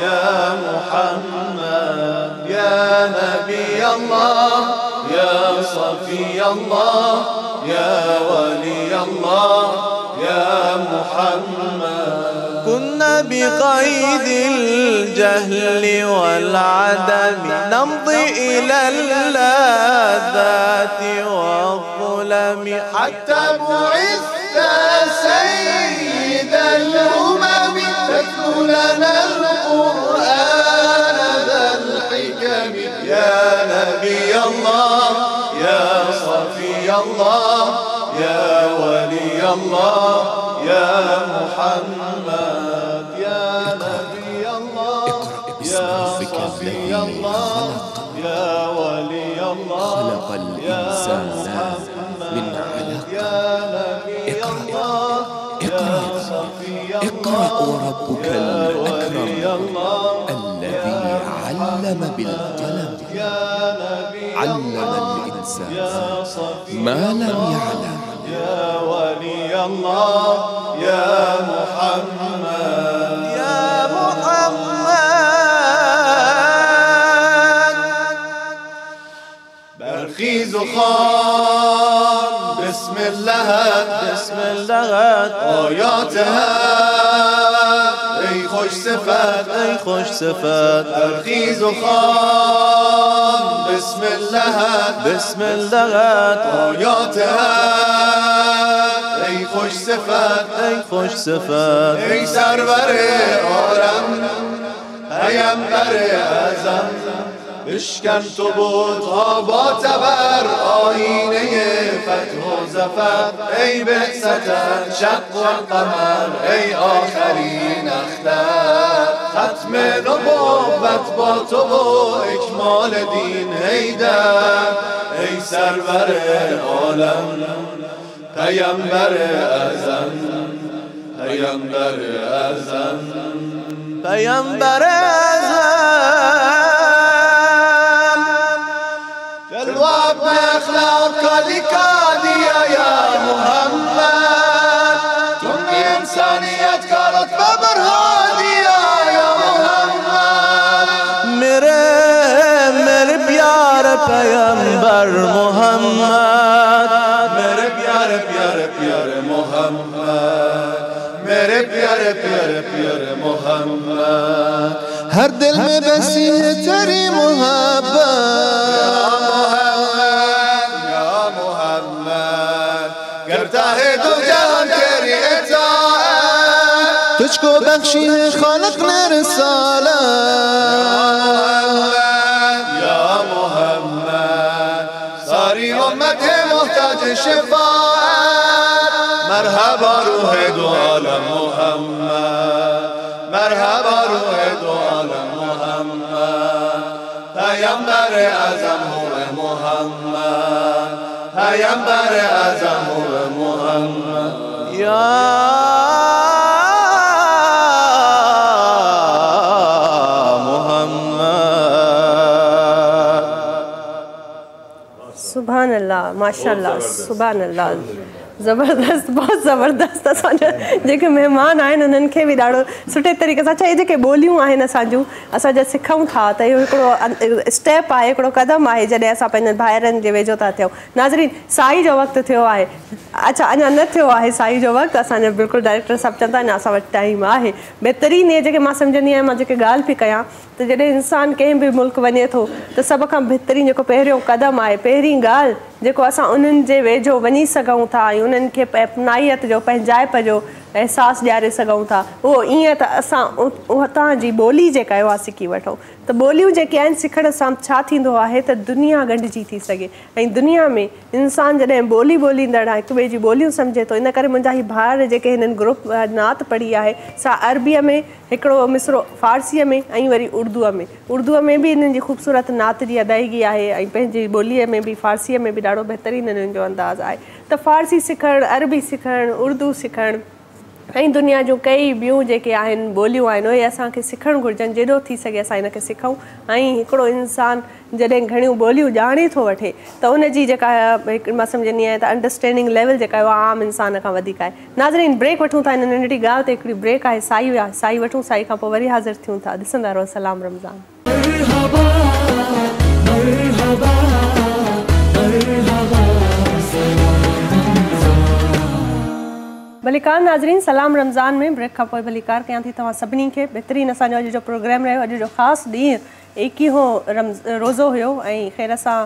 يا محمد يا نبي الله يا صفي الله يا ولي الله يا محمد كنا بقيد الجهل والعدم نمضي إلى اللذات والظلم حتى بعثت سيد الأمم تتلو لنا القرآن ذا الحكم يا نبي الله يا صفي الله يا ولي الله يا محمد يا نبي الله يا صفي الله يا ولي الله خلق الإنسان من علق اقرأ وربك الأكرم الذي علم بالقلم علم الإنسان ما لم يعلم يا ولي الله يا محمد يا محمد برخیز و خوان بسم الله بسم الله آیاتها ای خوش صفت ای خوش صفت برخیز و خوان بسم الله بسم الله آیاتها ای خوش صفت ای خوش صفت ای سرور عالم پیامبر اعظم بشکن تو بت‌ها با تبر آینه فتح و ظفر ای بعثت شق القمر ای آخرین اختر ختم نبوت با تو و اکمال دین حیدر ای سرور عالم پیامبر اعظم پیامبر اعظم پیامبر اعظم جلوه باخلاق دیا یا محمد تم انسانیت کا رتبہ بڑھا دیا یا محمد میرے پیارے پیغمبر محمد میرے پیارے پیارے پیارے محمد میرے پیارے پیارے پیارے محمد ہر دل میں بسی ہے تیری محبت یا محمد کرتا ہے دو جہان تیری اطاعت تجھ کو بخشی ہے خالق نے رسالت یا محمد ساری امت ہے محتاج شفاعت مرحبا روح دو عالم محمد مرحبا روح دو عالم محمد پیامبر اعظم ہوئے محمد پیامبر اعظم ہوئے محمد یا محمد सुभान अल्लाह माशाअल्लाह सुभान अल्लाह ज़बरदस्त बहुत ज़बरदस्त असांजा जेके महिमान आहिनि उन्हनि खे बि ॾाढो सुठे तरीक़े सां अच्छा जेके ॿोलियूं आहिनि असांजूं असां सिखूं था त इहो हिकिड़ो स्टेप आहे हिकिड़ो क़दम आहे जॾहिं असां पंहिंजनि भाइरनि जे वेझो था थियूं नाज़रीन साई जो वक़्तु थियो आहे अच्छा अञा न थियो आहे साई जो वक़्तु असांजा बिल्कुलु डायरेक्टर सभु चवंदा आहिनि असां वटि टाइम आहे बहितरीनु इहे जेके मां सम्झंदी आहियां मां जेके ॻाल्हि पई कयां त जॾहिं इंसानु कंहिं बि मुल्क वञे थो त सभ खां बहितरीनु जेको पहिरियों क़दम आहे पहिरीं ॻाल्हि जेको असां उन्हनि जे वेझो वञी सघूं था ऐं उन्हनि खे अपनाइयत जो पंहिंजाइप जो अहसासु ॾियारे सघूं था उहो ईअं त असां हुतां जी ॿोली जेका आहे उहा सिखी वठूं त ॿोलियूं जेके आहिनि सिखण सां छा थींदो आहे त दुनिया गंढिजी थी सघे ऐं दुनिया में इंसानु जॾहिं ॿोली ॿोलींदड़ हिक ॿिए जी ॿोलियूं सम्झे थो इन करे मुंहिंजा हीउ भाउर जेके हिननि ग्रुप नात पढ़ी आहे सा अरबीअ में हिकिड़ो मिसरो फ़ारसीअ में ऐं वरी उर्दूअ में बि इन्हनि जी ख़ूबसूरत नात जी अदायगी आहे ऐं पंहिंजी ॿोलीअ में बि फ़ारसीअ में बि ॾाढो बहितरीनु इन्हनि जो अंदाज़ आहे त फ़ारसी सिखणु अरबी सिखणु उर्दू सिखणु ऐं दुनिया जूं कई ॿियूं जेके आहिनि ॿोलियूं आहिनि उहे असांखे सिखणु घुरिजनि जेॾो थी सघे असां हिनखे सिखूं ऐं हिकिड़ो इंसानु जॾहिं घणियूं ॿोलियूं ॼाणे थो वठे त उनजी जेका मां सम्झंदी आहियां त अंडरस्टैंडिंग लेवल जेका आहे उहा आम इंसान खां वधीक आहे नाज़रीन ब्रेक वठूं था हिन नंढड़ी ॻाल्हि ते हिकिड़ी ब्रेक आहे साई वठूं साई खां पोइ वरी हाज़िर थियूं था ॾिसंदा रहो सलाम रमज़ान भलीकार नाज़रीन सलाम रमज़ान में ब्रेक खां पोइ भलीकार कयां थी तव्हां सभिनी खे बहितरीनु असांजो अॼु जो प्रोग्राम रहियो अॼु जो ख़ासि ॾींहुं 21 रोज़ो हुयो ऐं ख़ैर सां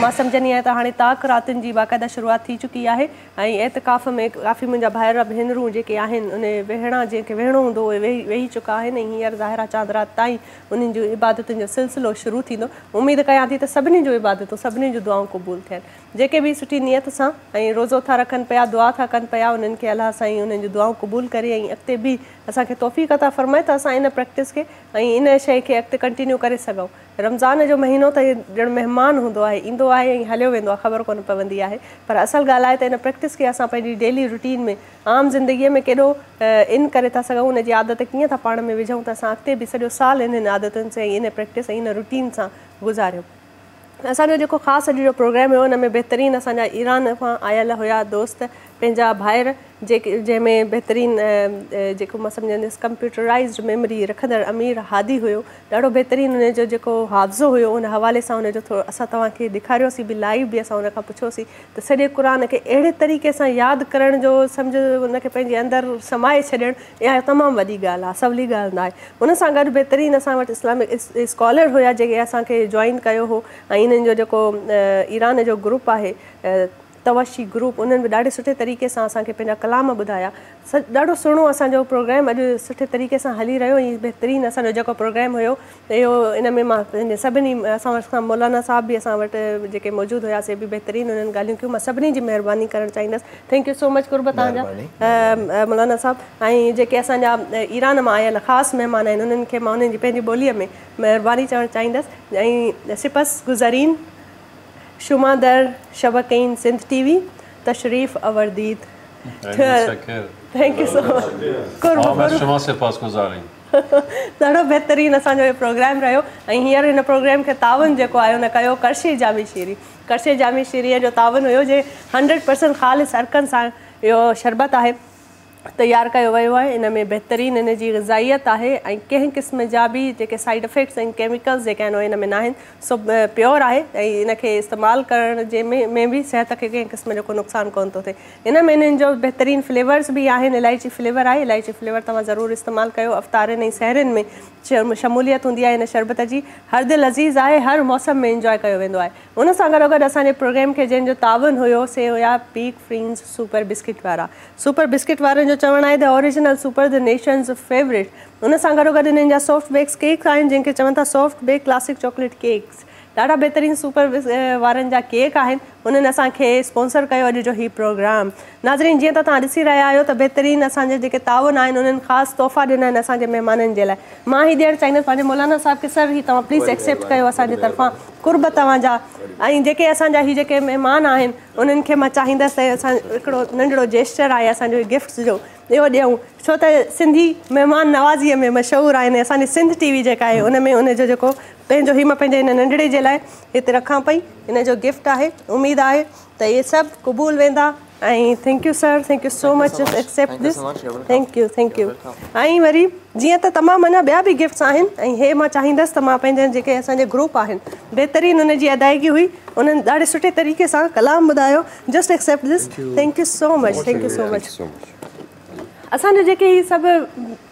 मां सम्झंदी आहियां त हाणे ताक रातिनि जी बाक़ाइदा शुरूआति थी चुकी आहे ऐं एतिकाफ़ में काफ़ी मुंहिंजा भाइर भेनरूं जेके आहिनि उन वेहणा जंहिंखे वेहणो हूंदो उहे वेही चुका आहिनि ऐं हींअर ज़ाहिरा चांद राति ताईं उन्हनि जूं इबादतुनि जो सिलसिलो शुरू थींदो उमेदु कयां थी त सभिनी जूं इबादतूं सभिनी जूं दुआऊं क़बूल थियनि जेके बि सुठी नियत सां ऐं रोज़ो था रखनि पिया दुआ था कनि पिया उन्हनि खे अलाह साईं उन्हनि जूं दुआऊं क़बूल करे ऐं अॻिते बि असांखे तौफ़ीक़ था फ़रमाए त असां इन प्रैक्टिस खे ऐं इन शइ खे अॻिते कंटिन्यू करे सघूं रमज़ान जो महीनो त ॼण महिमान हूंदो आहे ईंदो आहे ऐं हलियो वेंदो आहे ख़बर कोन पवंदी आहे पर असल ॻाल्हि आहे त इन प्रैक्टिस खे असां पंहिंजी डेली रूटीन में आम ज़िंदगीअ में केॾो इन करे था सघूं उनजी आदत कीअं था पाण में विझूं त असां अॻिते बि सॼो साल इन्हनि आदतुनि सां इन प्रैक्टिस ऐं इन रूटीन सां गुज़ारियूं असांजो जेको ख़ासि अॼु जो प्रोग्राम हुयो उन में बहितरीनु असांजा ईरान खां आयल हुया दोस्त पंहिंजा भाइर जेके जंहिंमें बहितरीनु जेको मां सम्झंदसि कंप्यूटराइज़्ड मेमरी रखंदड़ अमीर हादी हुयो ॾाढो बहितरीनु हुनजो जेको हाफ़्ज़ो हुयो उन हवाले सां हुनजो थोरो असां तव्हांखे ॾेखारियोसीं बि लाइव बि असां हुनखां पुछियोसीं त सॼे क़ुर खे अहिड़े तरीक़े सां यादि करण जो सम्झ हुनखे पंहिंजे अंदरि समाए छॾणु इहा तमामु वॾी ॻाल्हि आहे सवली ॻाल्हि न आहे हुन सां गॾु बहितरीनु असां वटि इस्लामिक स्कॉलर हुया जेके असांखे जॉइन कयो हो ऐं इन्हनि जो जेको ईरान जो ग्रुप आहे तवशी ग्रुप उन्हनि बि ॾाढे सुठे तरीक़े सां असांखे पंहिंजा कलाम ॿुधाया ॾाढो सुहिणो असांजो प्रोग्राम अॼु सुठे तरीक़े सां हली रहियो ऐं बहितरीनु असांजो जेको प्रोग्राम हुयो त इहो इन में मां पंहिंजे सभिनी असां वटि मौलाना साहब बि असां वटि जेके मौजूदु हुया से बि बहितरीनु उन्हनि ॻाल्हियूं कयूं मां सभिनी जी महिरबानी करणु चाहींदसि थैंक यू सो मच कुर्ब तव्हांजा मौलाना साहब ऐं जेके असांजा ईरान मां आयल ख़ासि महिमान आहिनि उन्हनि खे मां उन्हनि जी पंहिंजी ॿोलीअ में महिरबानी चवणु चाहींदसि ऐं सिपस गुज़रीन शुमादर शबकैन सिंध टीवी तशरीफ़ अवरदीद थैंक यू सो मच ॾाढो बहितरीनु असांजो इहो प्रोग्राम रहियो ऐं हींअर हिन प्रोग्राम खे तावन जेको आहे हुन कयो करशी जामी शीरीअ जो तावन हुयो जे 100% ख़ालिस अर्कनि सां इहो शरबत आहे तयारु कयो वियो आहे इन में बहितरीनु इन जी ग़िज़ाइत आहे ऐं कंहिं क़िस्म जा बि जेके साइड इफेक्ट्स ऐं केमिकल्स जेके आहिनि उहे इन में न आहिनि सो प्योर आहे ऐं इनखे इस्तेमालु करण जे में बि सिहत खे कंहिं क़िस्म जो को नुक़सानु कोन थो थिए इन में इन्हनि जो बहितरीनु फ्लेवर्स बि आहिनि इलायची फ्लेवर आहे इलायची फ्लेवर तव्हां ज़रूरु इस्तेमालु कयो अफ़्तारनि ऐं सहरनि में शमूलियत हूंदी आहे इन शरबत जी हर दिलि अज़ीज़ आहे हर मौसम में इंजॉय कयो वेंदो आहे उन सां गॾोगॾु असांजे प्रोग्राम खे जंहिंजो तावन हुयो से हुया पीक फ्रीन्स सुपर बिस्किट वारनि जो चवणु आहे the original super the nation's favourite उन सां गॾोगॾु इन्हनि जा सॉफ्ट बेक्स केक आहिनि जंहिंखे चवनि था soft bake classic chocolate cakes ॾाढा बहितरीनु सुपर वारनि जा केक आहिनि उन्हनि असांखे स्पॉन्सर कयो अॼु जो हीउ प्रोग्राम नाज़रीन जीअं त तव्हां ॾिसी रहिया आहियो त बहितरीनु असांजे जेके तावन आहिनि उन्हनि ख़ासि तोहफ़ा ॾिना आहिनि असांजे महिमाननि जे लाइ मां ही ॾियणु चाहींदसि पंहिंजे मौलाना साहिब खे सर ही तव्हां प्लीज़ एक्सेप्ट कयो असांजे तरफ़ां कुर्ब तव्हांजा ऐं जेके असांजा ही जेके महिमान आहिनि उन्हनि खे मां चाहींदसि त असां हिकिड़ो नंढिड़ो जेस्चर आहे असांजो गिफ्ट्स जो इहो ॾियूं छो त सिंधी महिमान नवाज़ीअ में मशहूरु आहिनि असांजी सिंध टीवी जेका आहे उन में उनजो जेको पंहिंजो ही मां पंहिंजे हिन नंढिड़े जे लाइ हिते रखां पई इन जो गिफ्ट आहे उमेदु आहे त इहे सभु क़बूल वेंदा ऐं thank you sir thank you so much accept this thank you ऐं वरी जीअं त तमामु अञा ॿिया बि गिफ्ट्स आहिनि ऐं हे मां चाहींदसि त मां पंहिंजे जेके असांजे ग्रुप आहिनि बहितरीनु उन जी अदायगी हुई उन्हनि ॾाढे सुठे तरीक़े सां कलाम ॿुधायो just accept this thank you so much असांजे जेके ही सभु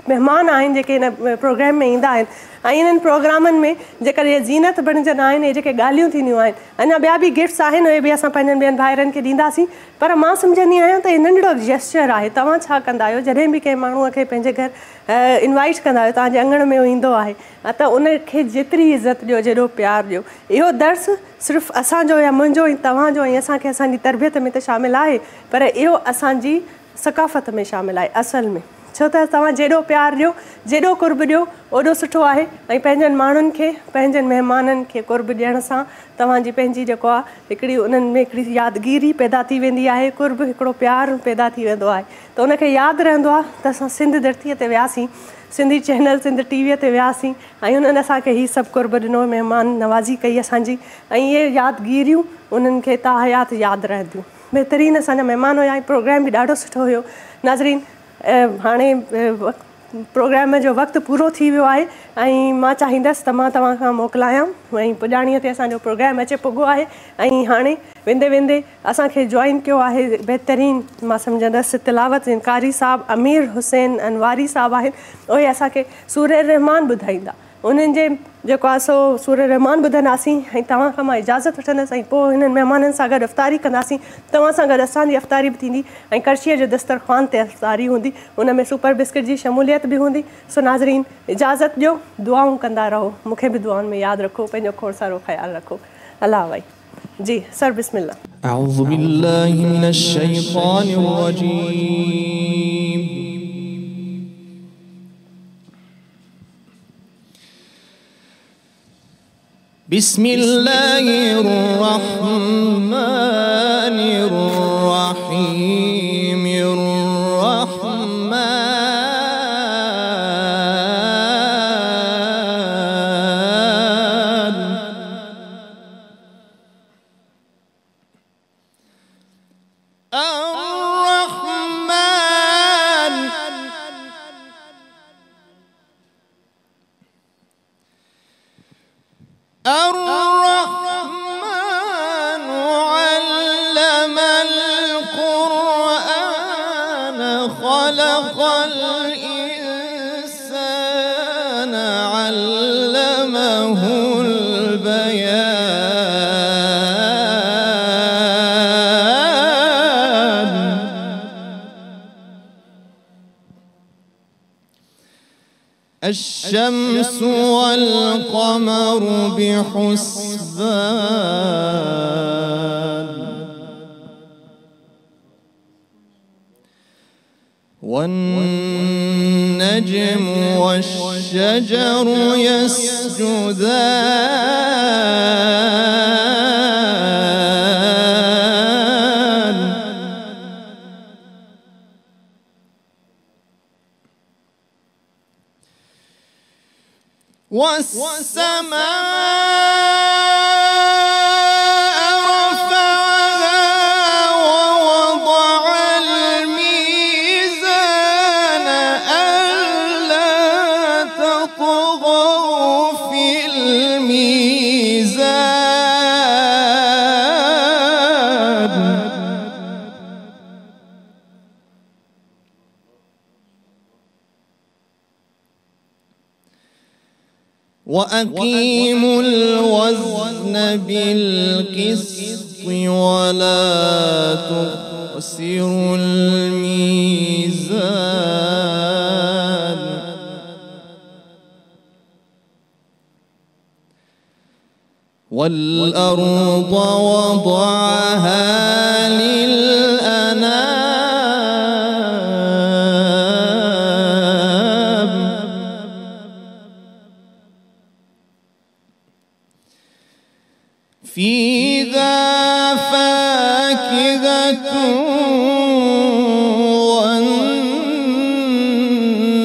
महिमान आहिनि जेके हिन प्रोग्राम में ईंदा आहिनि ऐं इन्हनि प्रोग्रामनि में जेकर इहे ज़ीनत बणजंदा आहिनि इहे जेके ॻाल्हियूं थींदियूं आहिनि अञा ॿिया बि गिफ्ट्स आहिनि उहे बि असां पंहिंजनि ॿियनि भाइरनि खे ॾींदासीं पर मां सम्झंदी आहियां त इहे नंढिड़ो जेस्चर आहे तव्हां छा कंदा आहियो जॾहिं बि कंहिं माण्हूअ खे पंहिंजे घर इनवाइट कंदा आहियो तव्हांजे अंगण में ईंदो आहे त उनखे जेतिरी इज़त ॾियो जेॾो प्यारु ॾियो इहो दर्स सिर्फ़ु असांजो या मुंहिंजो ऐं तव्हांजो ऐं असांखे असांजी तरबियत में त शामिलु आहे पर इहो असांजी सकाफ़त में शामिलु आहे असल में छो त तव्हां जेॾो प्यारु ॾियो जेॾो कुर्ब ॾियो ओॾो सुठो आहे ऐं पंहिंजनि माण्हुनि खे पंहिंजनि महिमाननि खे कुर्ब ॾियण सां तव्हांजी पंहिंजी जेको आहे हिकिड़ी उन्हनि में हिकिड़ी यादगिरी पैदा थी वेंदी आहे कुर्ब हिकिड़ो प्यारु पैदा थी वेंदो आहे त उनखे यादि रहंदो आहे त असां सिंध धरतीअ ते वियासीं सिंधी चैनल सिंध टीवीअ ते वियासीं ऐं उन्हनि असांखे हीउ सभु कुर्ब ॾिनो महिमान नवाज़ी कई असांजी ऐं इहे यादगिरियूं उन्हनि खे ताहयात यादि रहंदियूं बहितरीनु असांजा महिमान हुया ऐं प्रोग्राम बि ॾाढो सुठो हुयो नाज़रीन हाणे प्रोग्राम जो वक़्तु पूरो थी वियो आहे ऐं मां चाहींदसि त मां तव्हां खां मोकिलायां ऐं पुॼाणीअ ते असांजो प्रोग्राम अचे पुॻो आहे ऐं हाणे वेंदे वेंदे असांखे जॉइन कयो आहे बहितरीनु मां सम्झंदसि तिलावत कारी साहिबु अमीर हुसैन अनवारी साहिबु आहिनि उहे असांखे सूर रहमान ॿुधाईंदा उन्हनि जे जेको आहे सो सूर रहमान ॿुधंदासीं ऐं तव्हां खां मां इजाज़त वठंदसि ऐं पोइ हिननि महिमाननि सां गॾु अफ़्तारी कंदासीं तव्हां सां गॾु असांजी अफ़्तारी बि थींदी ऐं करशीअ जो दस्तरख़्वान ते अफ़्तारी हूंदी उन में सुपर बिस्किट जी शमूलियत बि हूंदी सो नाज़रीन इजाज़त ॾियो दुआऊं कंदा रहो मूंखे बि दुआउनि में यादि रखो पंहिंजो खोड़ सारो ख़्यालु रखो अल्लाह भाई जी सर बिस्मिल्लाह अऊज़ु बिल्लाहि मिनश शैतानिर रजीम बिस्मिल्लाहिर रहमानिर रहीम الرحمن علم القرآن خلق الإنسان علمه البيان الشمس والقمر بحسبان والنجم والشجر يسجدان والسماء وأقيموا الوزن بالقسط ولا تخسروا الميزان والأرض وضعها للأنام فيها فاكهة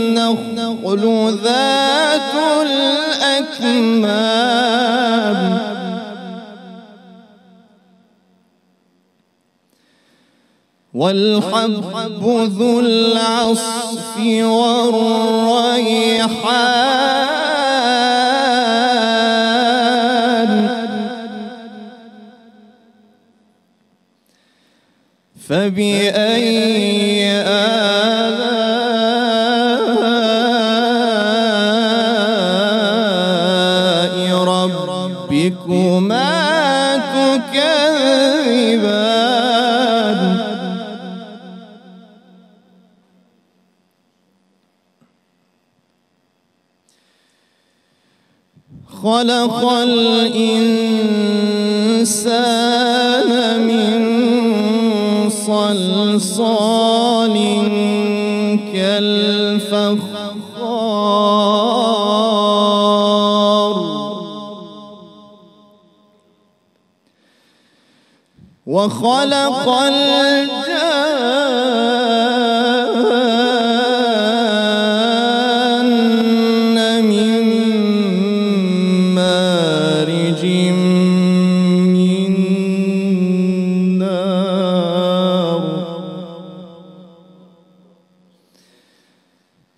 والنخل ذات الأكمام والحب ذو العصف والريحان فبأي آلاء ربكما تكذبان خلق الإنسان من صلصال كالفخار وخلق الجان من مارج من نار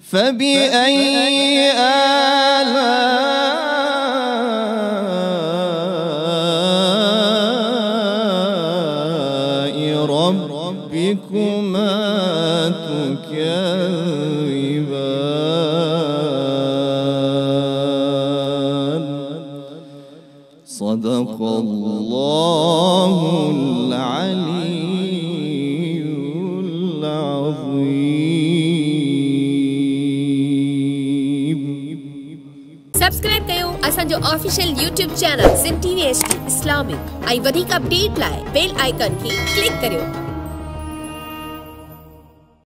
فبأي آلاء ربكما تكذبان صدق الله العلي العظيم सब्सक्राइब कयो असांजो official YouTube channel SIM TV HD Islamic ऐं वधीक अपडेट लाइ बेल आइकन खे क्लिक करियो।